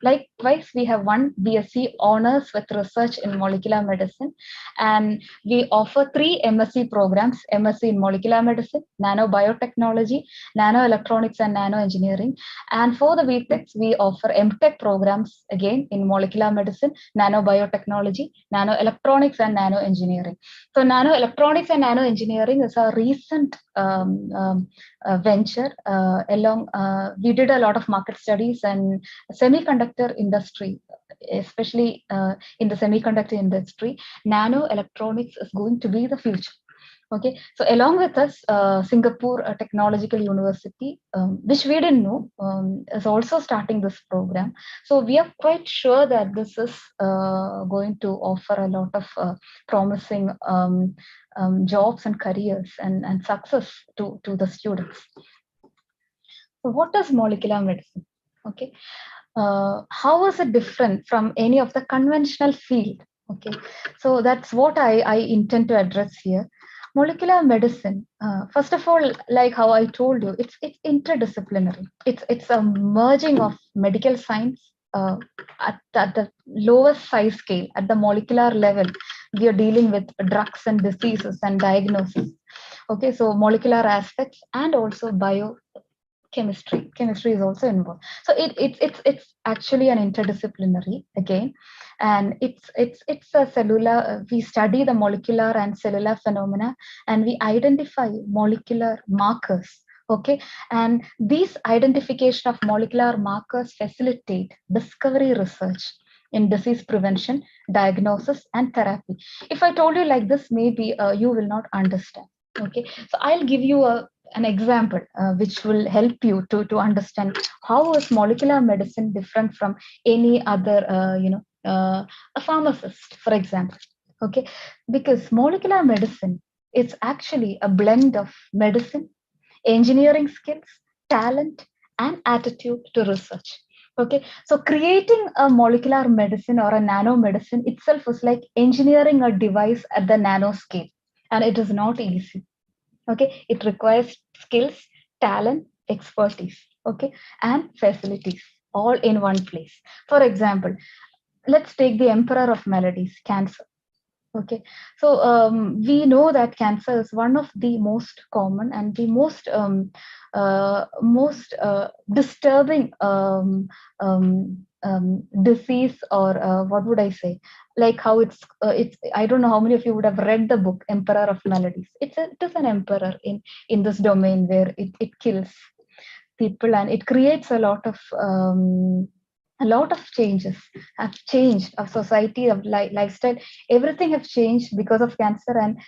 likewise we have one BSc honors with research in molecular medicine, and we offer 3 MSc programs: MSc in molecular medicine, nanobiotechnology, nanoelectronics, and nanoengineering. And for the BTechs, we offer MTech programs again in molecular medicine, nanobiotechnology, nanoelectronics, and nanoengineering. So nanoelectronics and nanoengineering is a recent venture. We did a lot of market studies, and semiconductor industry, especially in the semiconductor industry, nanoelectronics is going to be the future. Okay, so along with us, Singapore Technological University, which we didn't know, is also starting this program. So we are quite sure that this is going to offer a lot of promising jobs and careers and success to the students. So what is molecular medicine? Okay, how is it different from any of the conventional field? Okay, so that's what I intend to address here. Molecular medicine, first of all, like how I told you, it's interdisciplinary. It's a merging of medical science at the lowest size scale, at the molecular level. We are dealing with drugs and diseases and diagnosis. Okay, so molecular aspects and also Chemistry is also involved. So it's actually an interdisciplinary again, and it's a cellular. We study the molecular and cellular phenomena, and we identify molecular markers. Okay, and these identification of molecular markers facilitate discovery research in disease prevention, diagnosis, and therapy. If I told you like this, maybe you will not understand. Okay, so I'll give you an example which will help you to understand how is molecular medicine different from any other, a pharmacist, for example. Okay, because molecular medicine is actually a blend of medicine, engineering skills, talent, and attitude to research. Okay, so creating a molecular medicine or a nano medicine itself is like engineering a device at the nano scale, and it is not easy. Okay, it requires skills, talent, expertise, okay, and facilities all in one place. For example, let's take the emperor of maladies, cancer. Okay, so we know that cancer is one of the most common and the most disturbing disease, or what would I say? Like how it's. I don't know how many of you would have read the book Emperor of Maladies. It is an emperor in this domain where it kills people, and it creates a lot of changes have changed of society, of lifestyle. Everything have changed because of cancer, and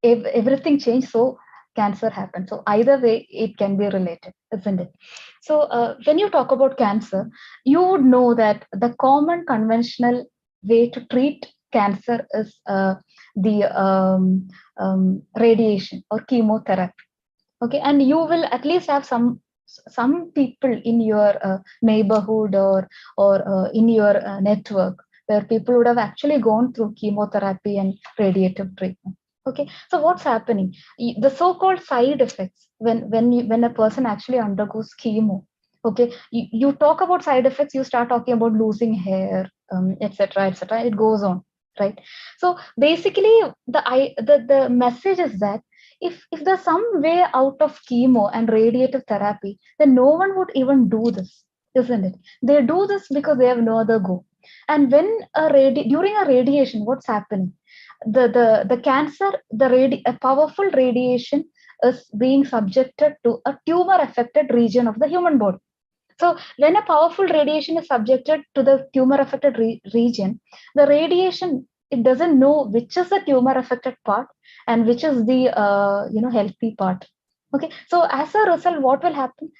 everything changed, so cancer happened. So either way it can be related, isn't it? So when you talk about cancer, you would know that the common conventional way to treat cancer is the radiation or chemotherapy. Okay, and you will at least have some people in your neighborhood or in your network where people would have actually gone through chemotherapy and radiative treatment. Okay, so what's happening? The so-called side effects when a person actually undergoes chemo. Okay, you talk about side effects, you start talking about losing hair, etc., etc. It goes on, right? So basically, the message is that if there's some way out of chemo and radiative therapy, then no one would even do this, isn't it? They do this because they have no other go. And when during a radiation, what's happening? The cancer, a powerful radiation is being subjected to a tumor affected region of the human body. So when a powerful radiation is subjected to the tumor affected region, the radiation, it doesn't know which is the tumor affected part and which is the healthy part. Okay, so as a result, what will happen?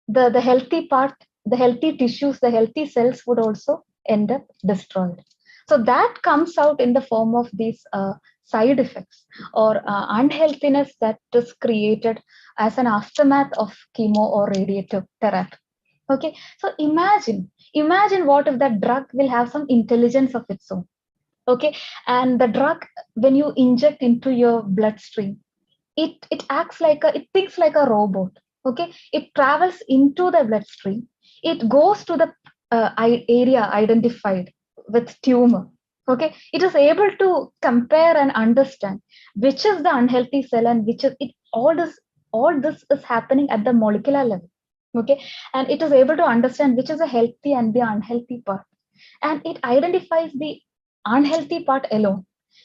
The healthy part, the healthy tissues, the healthy cells would also end up destroyed. So that comes out in the form of these side effects or unhealthiness that is created as an aftermath of chemo or radiative therapy. Okay, so imagine what if that drug will have some intelligence of its own. Okay, and the drug, when you inject into your bloodstream, it acts like it thinks like a robot. Okay, it travels into the bloodstream, it goes to the area identified with tumor. Okay, it is able to compare and understand which is the unhealthy cell and which is it. All this is happening at the molecular level. Okay, and it is able to understand which is the healthy and the unhealthy part, and it identifies the unhealthy part alone,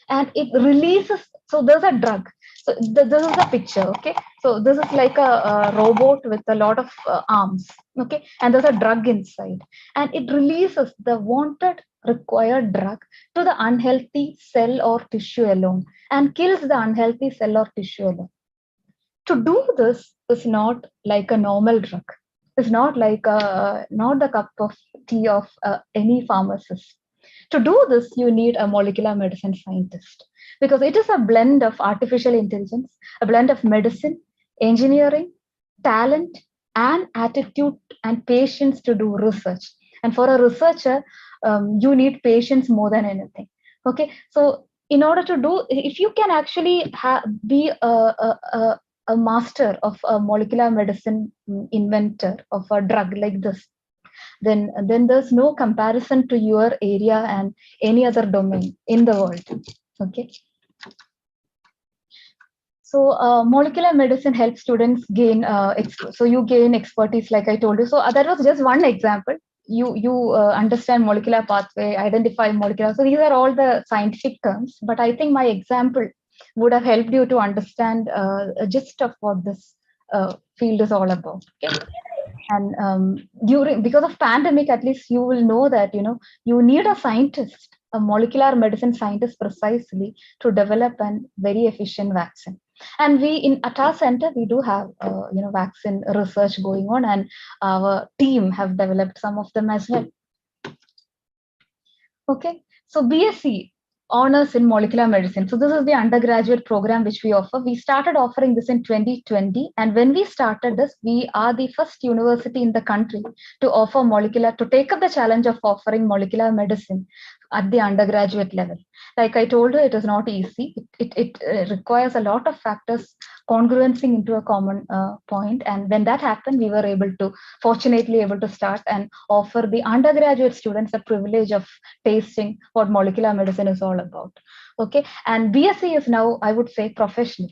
and it releases. So there's a drug. So this is a picture. Okay, so this is like a robot with a lot of arms. Okay, and there's a drug inside, and it releases the wanted required drug to the unhealthy cell or tissue alone and kills the unhealthy cell or tissue alone. To do this is not like a normal drug. It's not like not the cup of tea of any pharmacist. To do this, you need a molecular medicine scientist because it is a blend of artificial intelligence, a blend of medicine, engineering, talent, and attitude and patience to do research. And for a researcher, you need patience more than anything. Okay, so in order to do, if you can actually be a master of a molecular medicine inventor of a drug like this, then there's no comparison to your area and any other domain in the world. Okay, So molecular medicine helps students gain, so you gain expertise, like I told you. So that was just one example. You understand molecular pathway, identify molecular. So these are all the scientific terms. But I think my example would have helped you to understand a gist of what this field is all about. Okay. And because of pandemic, at least you will know that you need a scientist, a molecular medicine scientist, precisely to develop a very efficient vaccine. And we at our center, we do have vaccine research going on, and our team have developed some of them as well. Okay, so BSc honors in molecular medicine. So this is the undergraduate program which we offer. We started offering this in 2020, and when we started this, we are the first university in the country to take up the challenge of offering molecular medicine at the undergraduate level. Like I told you, it is not easy. It requires a lot of factors congruencing into a common point. And when that happened, we were fortunately able to start and offer the undergraduate students the privilege of tasting what molecular medicine is all about. Okay, and BSc is now, I would say, professional.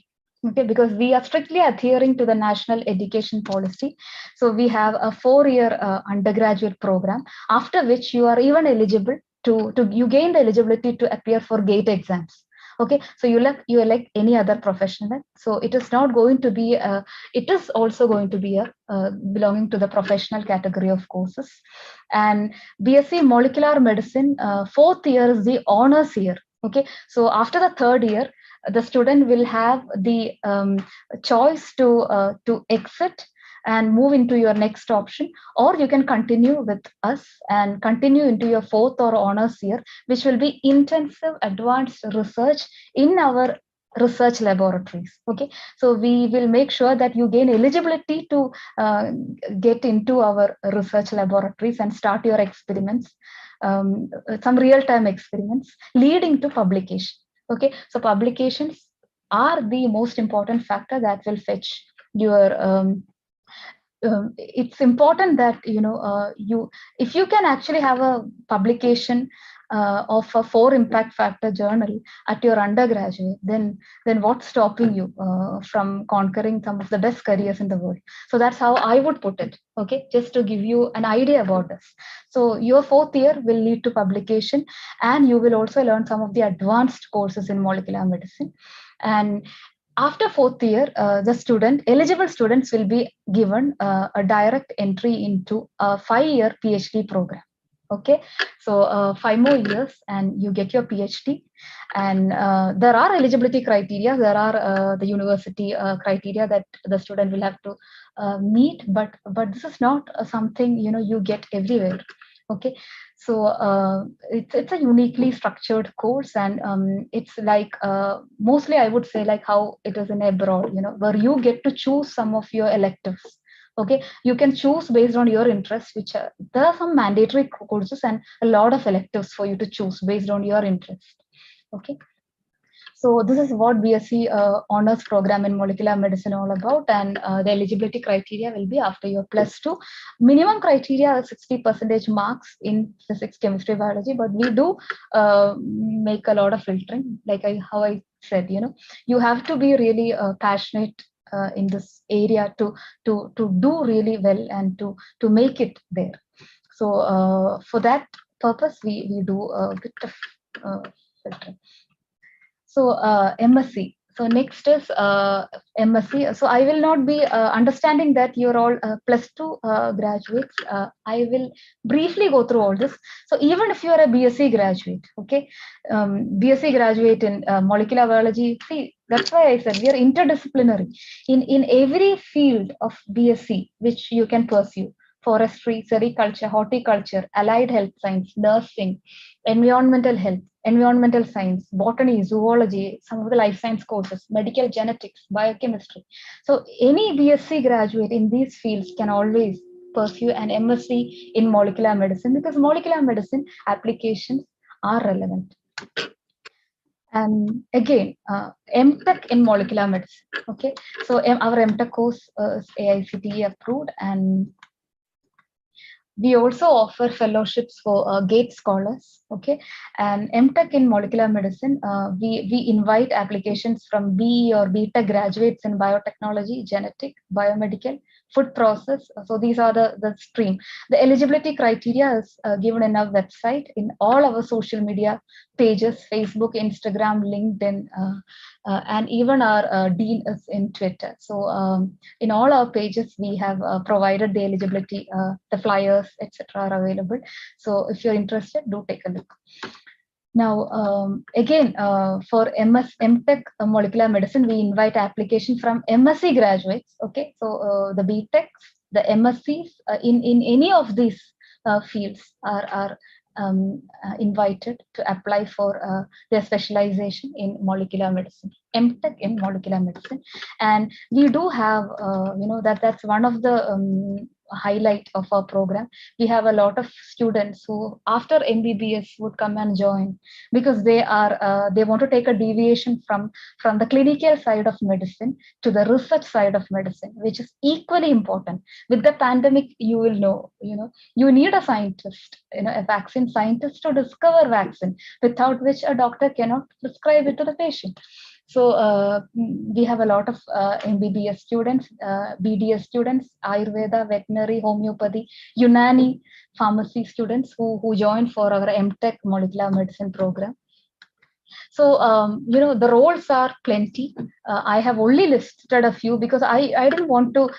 Okay, because we are strictly adhering to the national education policy. So we have a 4-year undergraduate program, after which you are even eligible you gain the eligibility to appear for GATE exams. Okay, so you are like any other professional. So it is not going to be it is also going to be belonging to the professional category of courses. And BSc molecular medicine, 4th year is the honors year. Okay, so after the 3rd year, the student will have the choice to exit and move into your next option, or you can continue with us and continue into your 4th or honors year, which will be intensive advanced research in our research laboratories. Okay, so we will make sure that you gain eligibility to get into our research laboratories and start your experiments, some real-time experiments leading to publication. Okay, so publications are the most important factor that will fetch your it's important that if you can actually have a publication of a 4 impact factor journal at your undergraduate, then what's stopping you from conquering some of the best careers in the world? So that's how I would put it. Okay, just to give you an idea about this. So your 4th year will lead to publication, and you will also learn some of the advanced courses in molecular medicine. And after 4th year, the eligible students will be given a direct entry into a 5-year PhD program. Okay, so 5 more years and you get your PhD. And there are eligibility criteria. There are the university criteria that the student will have to meet, but this is not something you get everywhere. Okay, so it's a uniquely structured course, and it's like mostly I would say like how it is in abroad, where you get to choose some of your electives. Okay, you can choose based on your interests, which there are some mandatory courses and a lot of electives for you to choose based on your interest. Okay, so this is what BSc honors program in molecular medicine all about, and the eligibility criteria will be after your +2. Minimum criteria are 60% marks in physics, chemistry, biology, but we do make a lot of filtering. Like how I said, you have to be really passionate in this area to do really well and to make it there. So for that purpose, we do a bit of filtering. So MSc. So next is MSc. So I will not be understanding that you're all +2 graduates. I will briefly go through all this. So even if you are a BSc graduate, okay, BSc graduate in molecular biology, see, that's why I said we are interdisciplinary. In every field of BSc which you can pursue: forestry, sericulture, horticulture, allied health science, nursing, environmental health, environmental science, botany, zoology, some of the life science courses, medical genetics, biochemistry. So any BSc graduate in these fields can always pursue an MSc in molecular medicine, because molecular medicine applications are relevant. And again, MTech in molecular medicine. Okay, so our MTech course is AICTE approved, and We also offer fellowships for GATE scholars, okay, and MTech in molecular medicine. We invite applications from BE or BTech graduates in biotechnology, genetic, biomedical, food process. So these are the stream. The eligibility criteria is given in our website, in all our social media pages, Facebook, Instagram, LinkedIn, and even our dean is in Twitter. So in all our pages, we have provided the eligibility, the flyers, etc. are available. So if you're interested, do take a look. Now, again, for MTech molecular medicine, we invite application from MSc graduates. Okay, so the BTechs, the MScs in any of these fields are invited to apply for their specialization in molecular medicine, MTech in molecular medicine. And we do have, that's one of the highlight of our program. We have a lot of students who after MBBS would come and join because they want to take a deviation from the clinical side of medicine to the research side of medicine, which is equally important. With the pandemic, you will know, you need a scientist, a vaccine scientist to discover vaccine, without which a doctor cannot prescribe it to the patient. So we have a lot of MBBS students, BDS students, Ayurveda, veterinary, homeopathy, Unani, pharmacy students who joined for our MTech molecular medicine program. So, the roles are plenty. I have only listed a few because I didn't want to,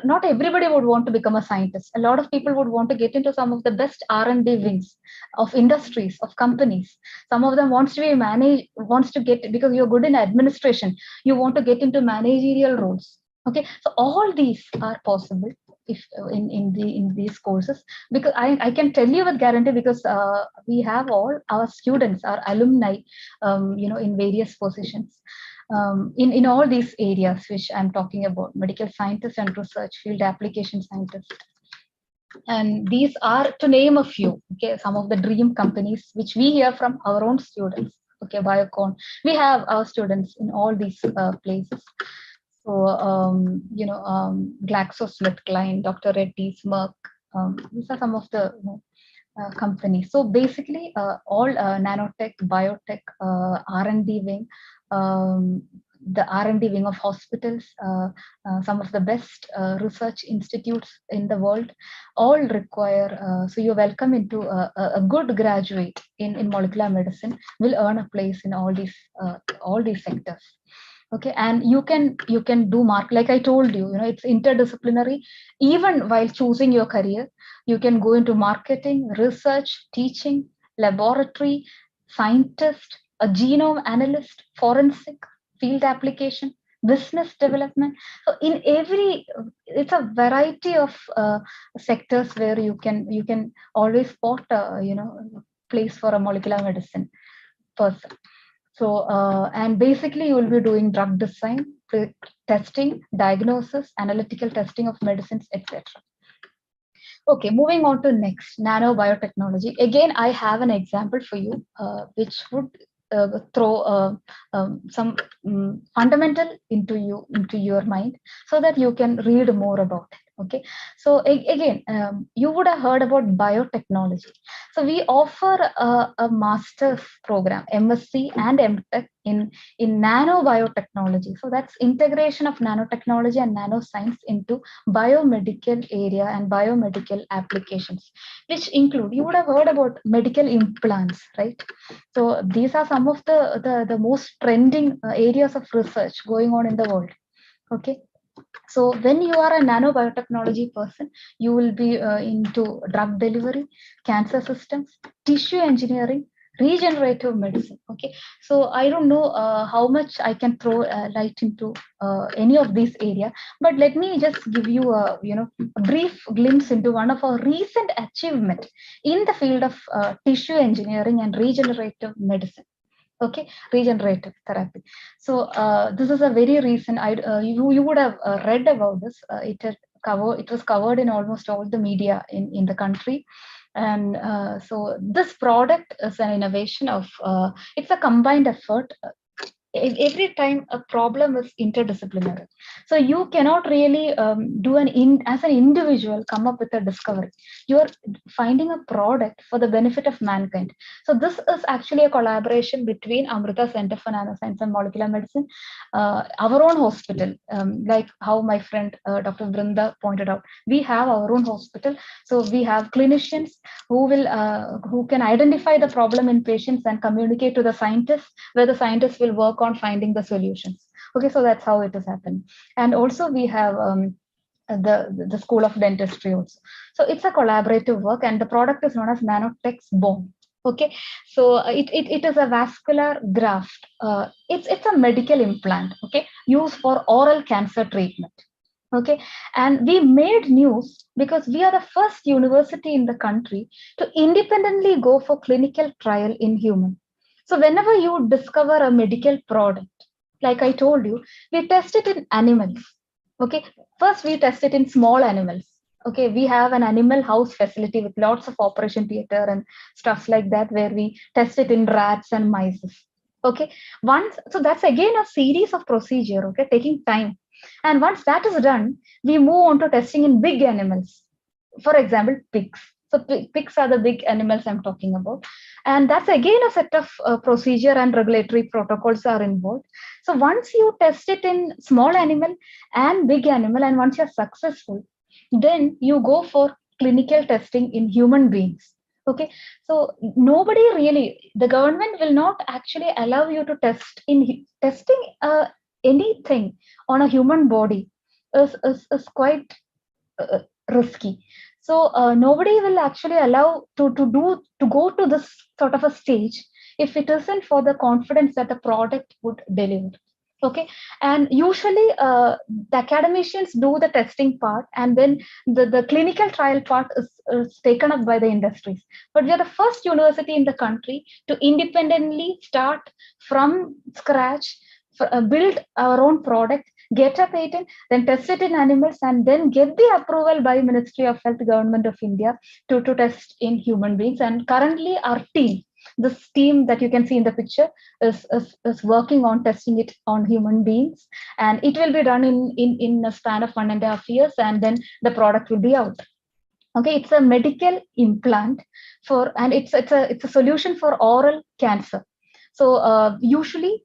not everybody would want to become a scientist. A lot of people would want to get into some of the best R&D wings of industries, of companies. Some of them wants to get, because you're good in administration, you want to get into managerial roles. Okay, so all these are possible if in these courses, because I can tell you with guarantee, because we have all our students, our alumni, in various positions in all these areas which I'm talking about: medical scientists and research, field application scientists. And these are, to name a few, okay, some of the dream companies which we hear from our own students. Okay, Biocon, we have our students in all these places. So, GlaxoSmithKline, Dr. Reddy's, Merck, these are some of the companies. So basically, all nanotech, biotech, R&D wing, the R&D wing of hospitals, some of the best research institutes in the world, all require, so you're welcome into a good graduate in molecular medicine will earn a place in all these sectors. Okay, and you can do like I told you, it's interdisciplinary. Even while choosing your career, you can go into marketing, research, teaching, laboratory, scientist, a genome analyst, forensic, field application, business development. So in every, it's a variety of sectors where you can always spot place for a molecular medicine person. So, and basically you will be doing drug design, testing, diagnosis, analytical testing of medicines, etc. Okay, moving on to next, nanobiotechnology. Again, I have an example for you, which would throw some fundamental into your mind, so that you can read more about it. Okay, so again, you would have heard about biotechnology. So we offer a master's program, MSc and MTech in nanobiotechnology. So that's integration of nanotechnology and nanoscience into biomedical area and biomedical applications, which include, you would have heard about medical implants, right? So these are some of the most trending areas of research going on in the world. Okay, so when you are a nanobiotechnology person, you will be into drug delivery, cancer systems, tissue engineering, regenerative medicine. Okay, so I don't know how much I can throw light into any of these area, but let me just give you a brief glimpse into one of our recent achievement in the field of tissue engineering and regenerative medicine. Okay, regenerative therapy. So this is a very recent, you would have read about this. It was covered in almost all the media in the country. And so this product is an innovation of, it's a combined effort. every time a problem is interdisciplinary. So you cannot really do as an individual come up with a discovery. You are finding a product for the benefit of mankind. So this is actually a collaboration between Amrita Center for Nanoscience and Molecular Medicine, our own hospital, like how my friend Dr. Brinda pointed out. We have our own hospital, so we have clinicians who can identify the problem in patients and communicate to the scientists, where the scientists will work on finding the solutions. Okay, so that's how it is happening. And also we have the School of Dentistry also. So it's a collaborative work, and the product is known as Nanotex Bone. Okay, so it is a vascular graft. It's a medical implant. Okay, used for oral cancer treatment. Okay, and we made news because we are the first university in the country to independently go for clinical trial in human. So whenever you discover a medical product, like I told you, we test it in animals. Okay, first we test it in small animals. Okay, we have an animal house facility with lots of operation theater and stuff like that, where we test it in rats and mice. Okay, so that's again a series of procedure, okay, taking time. And once that is done, we move on to testing in big animals. For example, pigs. So pigs are the big animals I'm talking about. And that's again a set of procedure and regulatory protocols are involved. So once you test it in small animal and big animal, and once you're successful, then you go for clinical testing in human beings. Okay, so nobody really, the government will not actually allow you to testing anything on a human body is quite risky. So nobody will actually allow to go to this sort of a stage if it isn't for the confidence that the product would deliver. Okay, and usually the academicians do the testing part, and then the clinical trial part is taken up by the industries. But we are the first university in the country to independently start from scratch, build our own product, get a patent, then test it in animals, and then get the approval by Ministry of Health, Government of India to test in human beings. And currently our team, this team that you can see in the picture, is working on testing it on human beings, and it will be done in a span of 1.5 years, and then the product will be out. Okay, it's a medical implant and it's a solution for oral cancer. So usually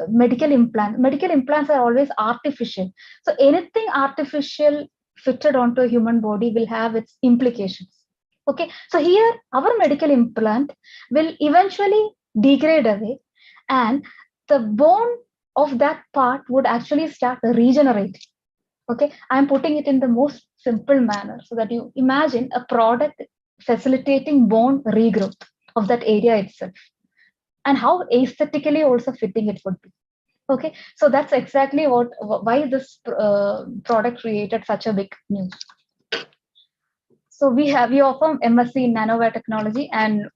medical implants are always artificial. So anything artificial fitted onto a human body will have its implications. Okay, so here our medical implant will eventually degrade away, and the bone of that part would actually start regenerating. Okay, I'm putting it in the most simple manner so that you imagine a product facilitating bone regrowth of that area itself, and how aesthetically also fitting it would be. Okay, so that's exactly why this product created such a big news. So we offer MSc in nanobiotechnology, and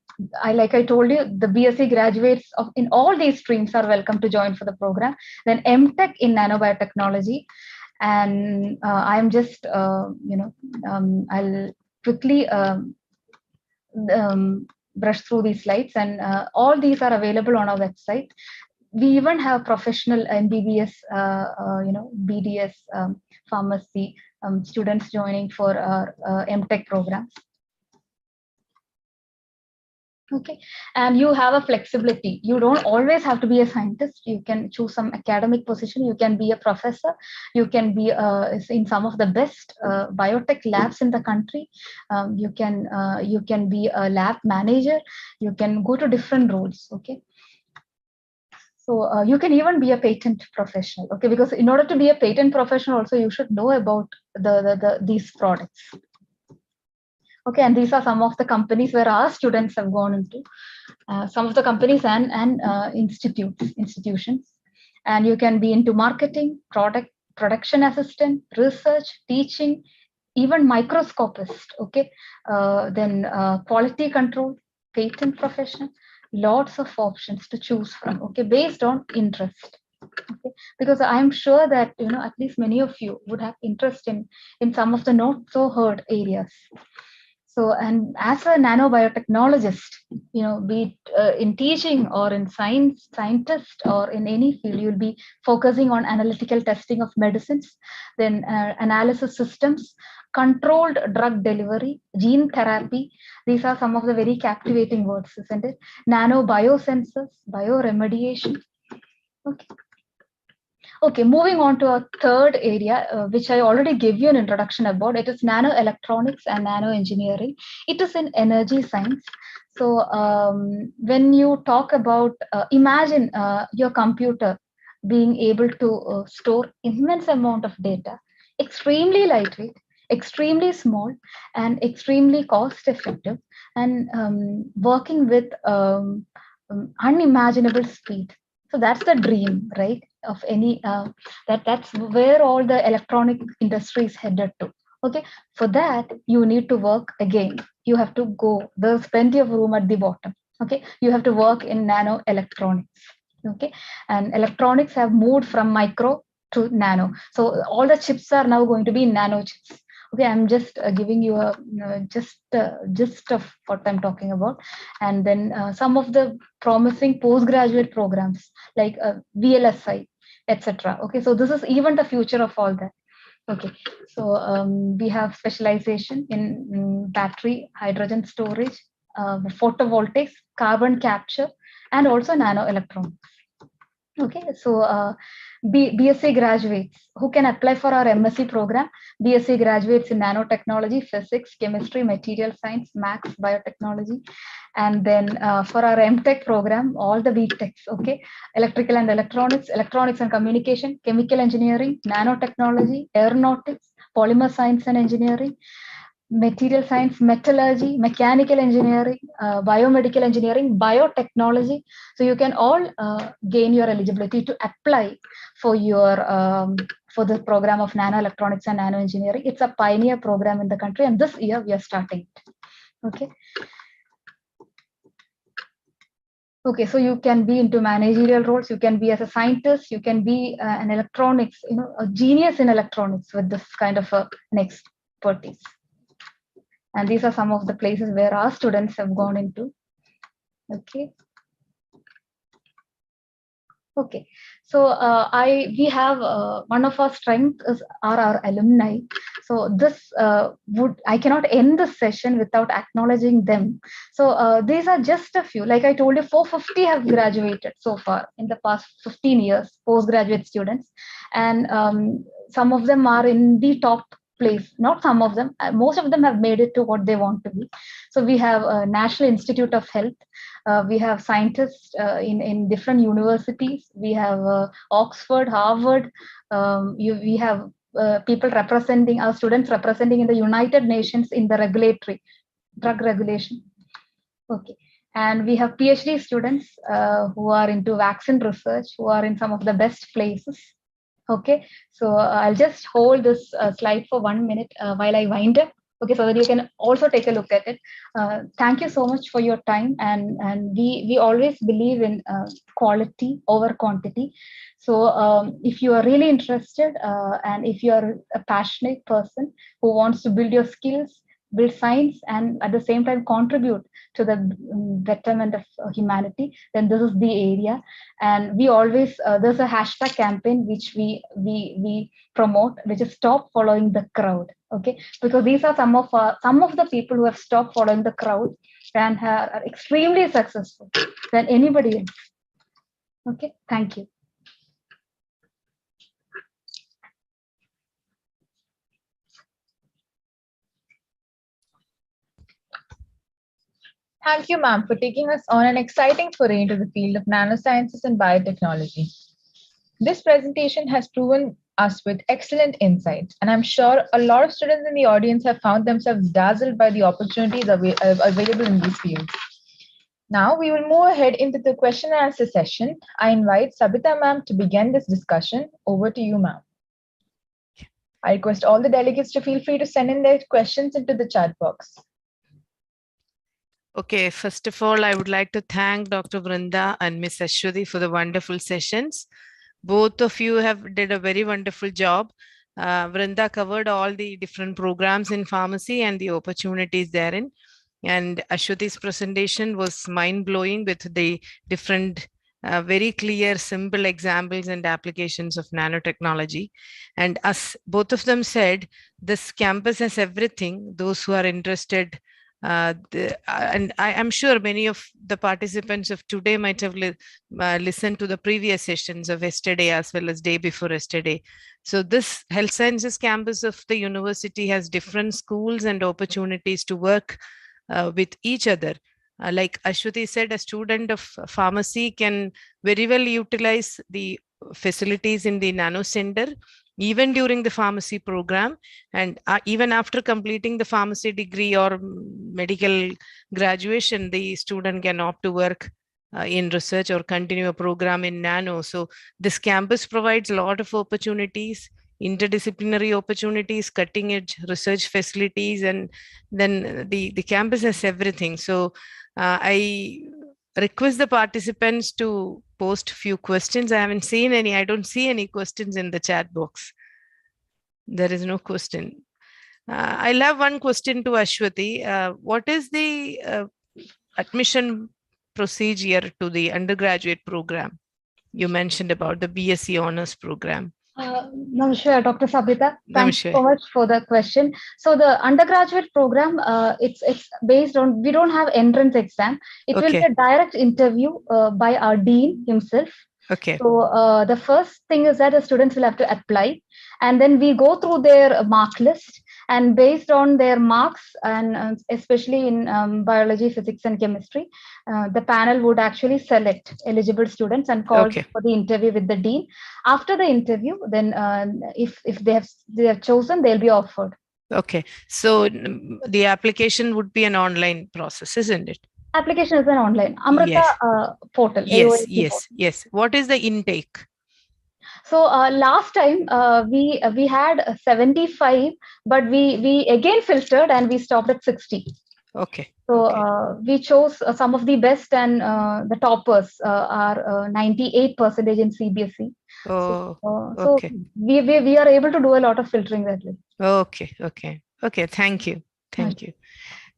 like I told you, the BSc graduates in all these streams are welcome to join for the program. Then MTech in nanobiotechnology, and I'm just I'll quickly brush through these slides, and all these are available on our website. We even have professional MBBS, BDS, pharmacy students joining for our MTech programs. Okay, and you have a flexibility. You don't always have to be a scientist. You can choose some academic position. You can be a professor. You can be in some of the best biotech labs in the country. You can be a lab manager. You can go to different roles. Okay. So you can even be a patent professional, okay? Because in order to be a patent professional, also you should know about these products. Okay, and these are some of the companies where our students have gone into. Some of the companies and institutions, and you can be into marketing, production assistant, research, teaching, even microscopist. Okay, then quality control, patent professional. Lots of options to choose from, okay, based on interest. Okay, because I'm sure that at least many of you would have interest in some of the not so heard areas. So, and as a nanobiotechnologist, be it in teaching or in scientist or in any field, you'll be focusing on analytical testing of medicines, then analysis systems, controlled drug delivery, gene therapy. These are some of the very captivating words, isn't it? Nano biosensors, bioremediation. Okay. Okay, moving on to a third area, which I already gave you an introduction about. It is nanoelectronics and nanoengineering. It is in energy science. So when you talk about, imagine your computer being able to store immense amount of data, extremely lightweight, extremely small, and extremely cost effective, and working with unimaginable speed. So that's the dream, right? Of any that's where all the electronic industry is headed to. Okay, for that you need to work again. You have to go. There's plenty of room at the bottom. Okay, you have to work in nano electronics. Okay, and electronics have moved from micro to nano. So all the chips are now going to be nano chips. Okay, I'm just giving you a gist of what I'm talking about, and then some of the promising postgraduate programs like VLSI, etc. Okay, so this is even the future of all that. Okay, so we have specialization in battery, hydrogen storage, photovoltaics, carbon capture, and also nanoelectronics. Okay, so BSc graduates who can apply for our MSc program. BSc graduates in nanotechnology, physics, chemistry, material science, maths, biotechnology. And then for our MTech program, all the BTechs, okay, electrical and electronics, electronics and communication, chemical engineering, nanotechnology, aeronautics, polymer science and engineering, material science, metallurgy, mechanical engineering, biomedical engineering, biotechnology. So you can all gain your eligibility to apply for your for the program of nanoelectronics and nanoengineering. It's a pioneer program in the country, and this year we are starting it. Okay. Okay, so you can be into managerial roles. You can be as a scientist. You can be an electronics, a genius in electronics with this kind of an expertise. And these are some of the places where our students have gone into. Okay. Okay. So we have one of our strengths are our alumni. So this I cannot end the session without acknowledging them. So these are just a few. Like I told you, 450 have graduated so far in the past 15 years, postgraduate students, and some of them are in the top place. Not some of them, most of them have made it to what they want to be. So we have National Institute of Health. We have scientists in different universities. We have Oxford, Harvard. We have people representing, our students representing in the United Nations in the regulatory, drug regulation. Okay. And we have PhD students who are into vaccine research, who are in some of the best places. Okay, so I'll just hold this slide for 1 minute while I wind up. Okay, so that you can also take a look at it. Thank you so much for your time, and we always believe in quality over quantity. So if you are really interested and if you are a passionate person who wants to build your skills, build science, and at the same time contribute to the betterment of humanity, then this is the area. And we always there's a hashtag campaign which we promote, which is stop following the crowd. Okay, because these are some of the people who have stopped following the crowd and are extremely successful than anybody else. Okay, thank you. Thank you, ma'am, for taking us on an exciting foray into the field of nanosciences and biotechnology. This presentation has proven us with excellent insights, and I'm sure a lot of students in the audience have found themselves dazzled by the opportunities available in these fields. Now we will move ahead into the question and answer session. I invite Sabita ma'am to begin this discussion. Over to you, ma'am. I request all the delegates to feel free to send in their questions into the chat box. Okay, first of all, I would like to thank Dr. Vrinda and Ms. Ashwati for the wonderful sessions. Both of you have did a very wonderful job. Vrinda covered all the different programs in pharmacy and the opportunities therein. And Ashwati's presentation was mind-blowing with the different very clear, simple examples and applications of nanotechnology. And as both of them said, this campus has everything. Those who are interested, and I am sure many of the participants of today might have listened to the previous sessions of yesterday as well as day before yesterday. So this health sciences campus of the university has different schools and opportunities to work with each other. Like Ashwati said, a student of pharmacy can very well utilize the facilities in the nano center even during the pharmacy program, and even after completing the pharmacy degree or medical graduation, the student can opt to work in research or continue a program in nano. So this campus provides a lot of opportunities, interdisciplinary opportunities, cutting edge research facilities, and then the campus has everything. So I request the participants to post few questions. I haven't seen any. I don't see any questions in the chat box. There is no question. I'll have one question to Ashwati. What is the admission procedure to the undergraduate program? You mentioned about the BSc honors program. Namaskar, Dr. Sabita. Thanks Namaskar. so much for the question. So the undergraduate program, it's based on, we don't have entrance exam. It will be Okay. a direct interview by our dean himself. Okay. So the first thing is that the students will have to apply, and then we go through their mark list, and based on their marks, and especially in biology, physics, and chemistry, the panel would actually select eligible students and call Okay. for the interview with the dean. After the interview, then if they have chosen, they'll be offered. Okay. So the application would be an online process, isn't it? Application is an online AMRITA Yes. portal. Yes. AOAC Yes. portal. Yes. What is the intake? So last time we had 75, but we again filtered and we stopped at 60. Okay. So Okay. we chose some of the best, and the toppers are 98% in CBSE. Oh, So okay. we are able to do a lot of filtering that way. Okay. Okay. Okay. Thank you. Thank you.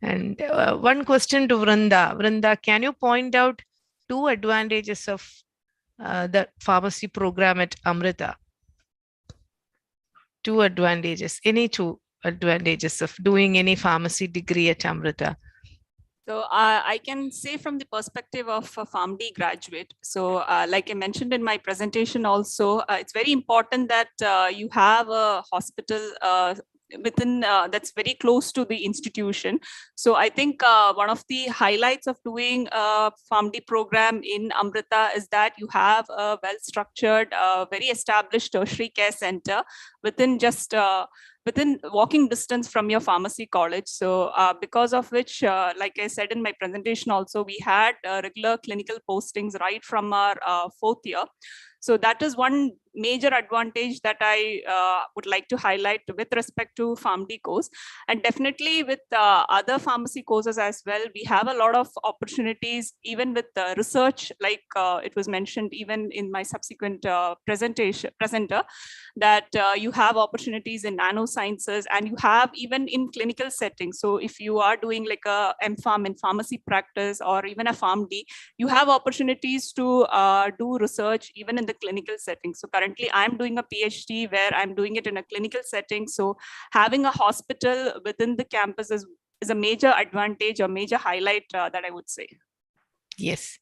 And one question to Vrinda. Vrinda, can you point out 2 advantages of the pharmacy program at AMRITA? 2 advantages, any 2 advantages of doing any pharmacy degree at AMRITA? So I can say from the perspective of a PharmD graduate. So like I mentioned in my presentation also, it's very important that you have a hospital within that's very close to the institution. So I think one of the highlights of doing a PharmD program in AMRITA is that you have a well-structured, very established tertiary care center within just within walking distance from your pharmacy college. So because of which, like I said in my presentation also, we had regular clinical postings right from our 4th year. So that is one major advantage that I would like to highlight with respect to PharmD course. And definitely with other pharmacy courses as well, we have a lot of opportunities, even with research, like it was mentioned even in my subsequent presenter, that you have opportunities in nanosciences, and you have even in clinical settings. So if you are doing like a MPharm in pharmacy practice or even a PharmD, you have opportunities to do research even in the clinical setting. So currently I'm doing a PhD where I'm doing it in a clinical setting. So having a hospital within the campus is a major advantage or major highlight that I would say. Yes.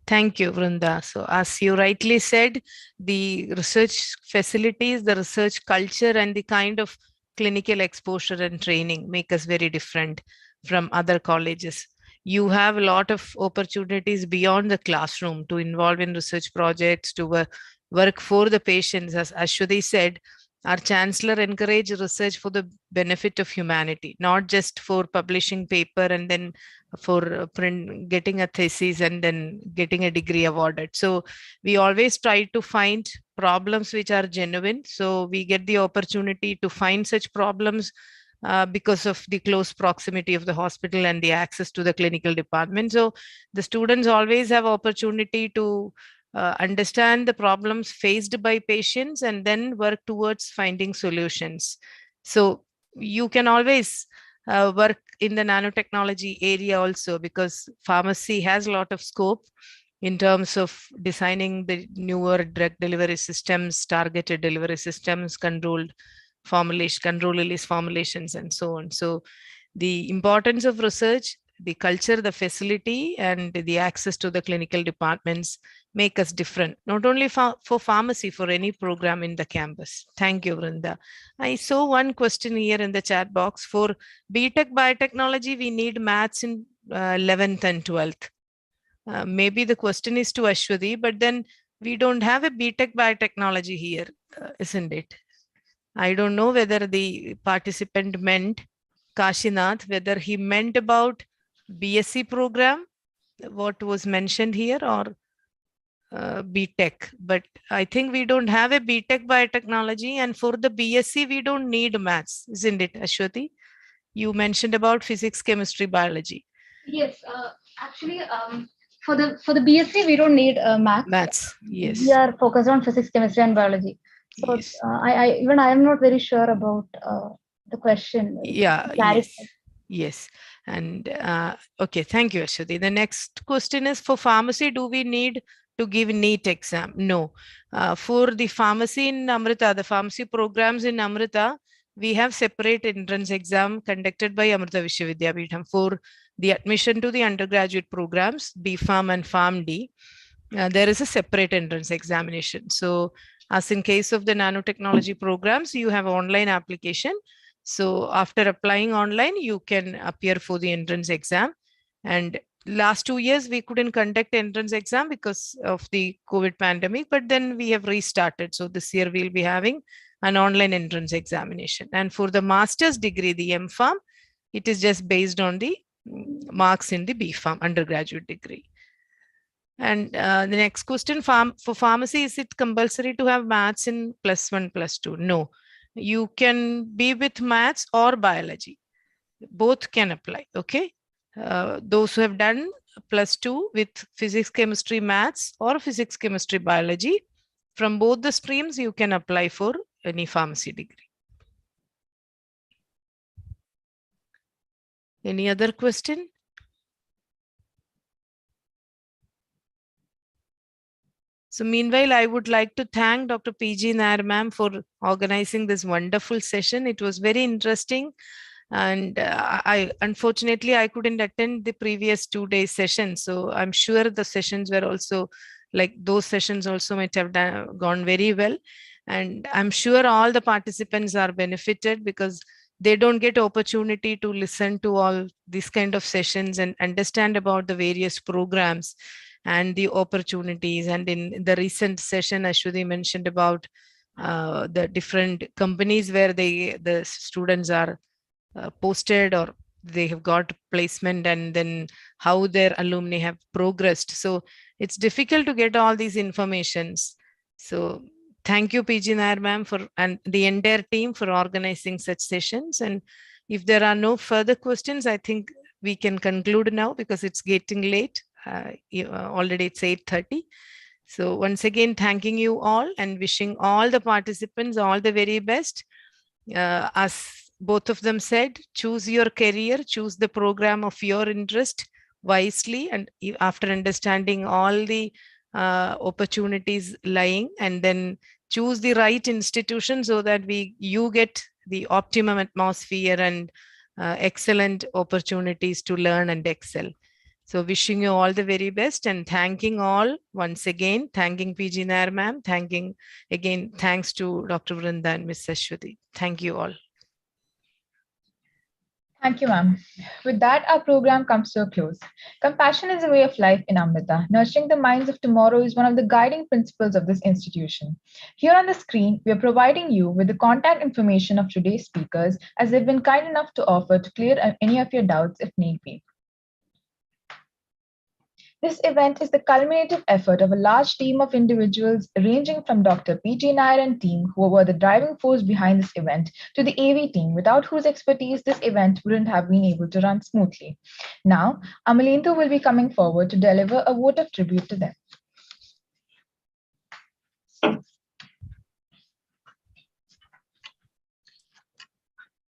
Thank you, Vrinda. So as you rightly said, the research facilities, the research culture, and the kind of clinical exposure and training make us very different from other colleges. You have a lot of opportunities beyond the classroom to involve in research projects, to work for the patients. As Ashwati said, our chancellor encouraged research for the benefit of humanity, not just for publishing paper and then for getting a thesis and then getting a degree awarded. So we always try to find problems which are genuine. So we get the opportunity to find such problems because of the close proximity of the hospital and the access to the clinical department. So the students always have opportunity to understand the problems faced by patients, and then work towards finding solutions. So you can always work in the nanotechnology area also, because pharmacy has a lot of scope in terms of designing the newer drug delivery systems, targeted delivery systems, controlled formulation, control release formulations, and so on. So the importance of research, the culture, the facility, and the access to the clinical departments make us different, not only for pharmacy, for any program in the campus. Thank you, Vrinda. I saw one question here in the chat box. For BTech biotechnology, we need maths in 11th and 12th. Maybe the question is to Ashwati, but then we don't have a BTech biotechnology here, isn't it? I don't know whether the participant meant, Kashinath, whether he meant about BSc program, what was mentioned here, or BTech. But I think we don't have a BTech biotechnology, and for the BSc, we don't need maths, isn't it, Ashwati? You mentioned about physics, chemistry, biology. Yes, actually, for the BSc, we don't need maths. Maths, yes. We are focused on physics, chemistry, and biology. So yes. I am not very sure about the question. Yeah, yes. And okay, thank you, Ashwati. The next question is, for pharmacy, do we need to give NEET exam? No. For the pharmacy in AMRITA, the pharmacy programs in AMRITA, we have separate entrance exam conducted by Amrita Vishwavidyapitham for the admission to the undergraduate programs, BPharm and PharmD. There is a separate entrance examination. So as in case of the nanotechnology programs, you have online application. So after applying online, you can appear for the entrance exam. And last 2 years, we couldn't conduct entrance exam because of the COVID pandemic, but then we have restarted. So this year we'll be having an online entrance examination. And for the master's degree, the MPharm, it is just based on the marks in the BPharm undergraduate degree. And the next question, for pharmacy, is it compulsory to have maths in +1, +2? No, you can be with maths or biology. Both can apply, okay? Those who have done +2 with physics, chemistry, maths, or physics, chemistry, biology, from both the streams, you can apply for any pharmacy degree. Any other question? So meanwhile, I would like to thank Dr. PG Nair ma'am for organizing this wonderful session. It was very interesting. And unfortunately, I couldn't attend the previous 2 days session. So I'm sure the sessions were also, like those sessions also might have gone very well. And I'm sure all the participants are benefited because they don't get opportunity to listen to all these kind of sessions and understand about the various programs and the opportunities. And in the recent session, Ashwati mentioned about the different companies where the students are posted or they have got placement, and then how their alumni have progressed. So it's difficult to get all these informations. So thank you, PG Nair ma'am, and the entire team for organizing such sessions. And if there are no further questions, I think we can conclude now because it's getting late. Already it's 8:30. So once again, thanking you all and wishing all the participants all the very best. As both of them said, choose your career, choose the program of your interest wisely, and after understanding all the opportunities lying, and then choose the right institution so that you get the optimum atmosphere and excellent opportunities to learn and excel. So wishing you all the very best and thanking all once again, thanking PG Nair ma'am, thanks to Dr. Vrinda and Ms. Ashwati. Thank you all. Thank you, ma'am. With that, our program comes to a close. Compassion is a way of life in AMRITA. Nurturing the minds of tomorrow is one of the guiding principles of this institution. Here on the screen, we are providing you with the contact information of today's speakers, as they've been kind enough to offer to clear any of your doubts if need be. This event is the culminative effort of a large team of individuals ranging from Dr. P.G. Nair and team, who were the driving force behind this event, to the AV team, without whose expertise this event wouldn't have been able to run smoothly. Now, Amalindu will be coming forward to deliver a vote of tribute to them.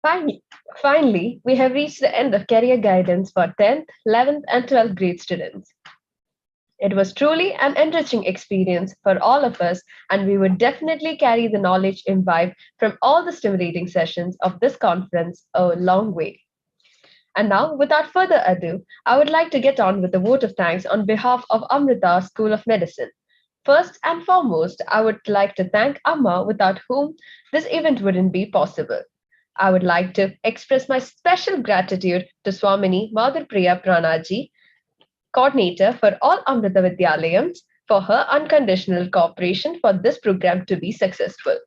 Finally, we have reached the end of career guidance for 10th, 11th, and 12th grade students. It was truly an enriching experience for all of us, and we would definitely carry the knowledge imbibed from all the stimulating sessions of this conference a long way. And now, without further ado, I would like to get on with the vote of thanks on behalf of Amrita School of Medicine. First and foremost, I would like to thank Amma, without whom this event wouldn't be possible. I would like to express my special gratitude to Swamini Madhurpriya Pranaji, coordinator for all Amrita Vidyalayams, for her unconditional cooperation for this program to be successful.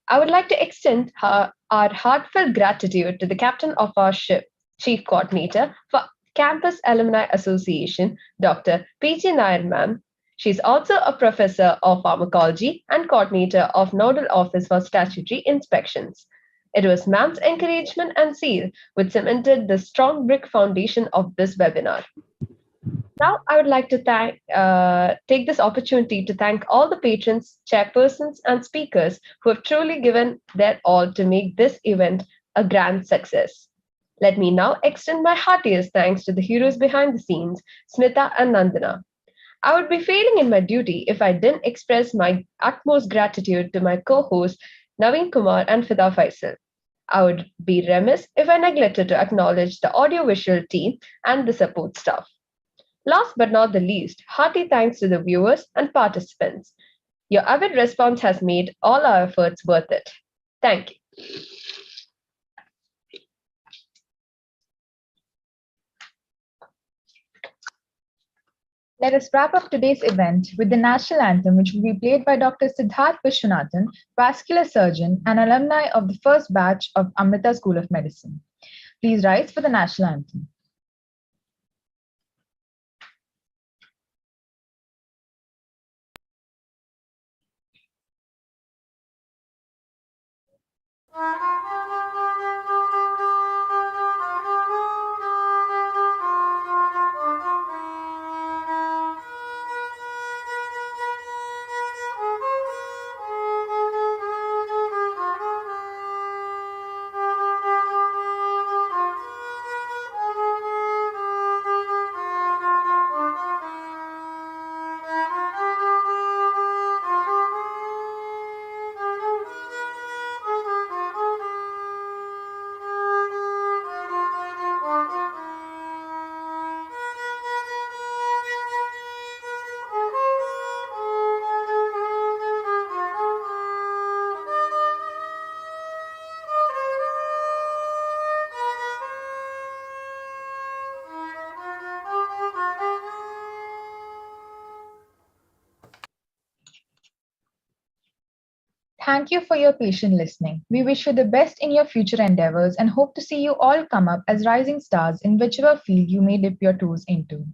I would like to extend our heartfelt gratitude to the captain of our ship, chief coordinator for Campus Alumni Association, Dr. P.G. Nair ma'am. She's also a professor of pharmacology and coordinator of Nodal Office for Statutory Inspections. It was ma'am's encouragement and zeal which cemented the strong brick foundation of this webinar. Now, I would like to take this opportunity to thank all the patrons, chairpersons, and speakers who have truly given their all to make this event a grand success. Let me now extend my heartiest thanks to the heroes behind the scenes, Smita and Nandana. I would be failing in my duty if I didn't express my utmost gratitude to my co-hosts, Naveen Kumar and Fida Faisal. I would be remiss if I neglected to acknowledge the audiovisual team and the support staff. Last but not the least, hearty thanks to the viewers and participants. Your avid response has made all our efforts worth it. Thank you. Let us wrap up today's event with the national anthem, which will be played by Dr. Siddharth Vishwanathan, vascular surgeon and alumni of the first batch of Amrita School of Medicine. Please rise for the national anthem. Thank you for your patient listening. We wish you the best in your future endeavors and hope to see you all come up as rising stars in whichever field you may dip your toes into.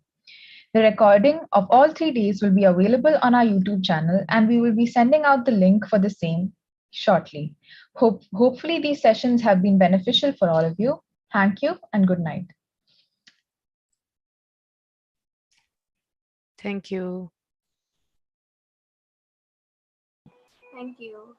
The recording of all 3 days will be available on our YouTube channel, and we will be sending out the link for the same shortly. Hopefully, these sessions have been beneficial for all of you. Thank you and good night. Thank you. Thank you.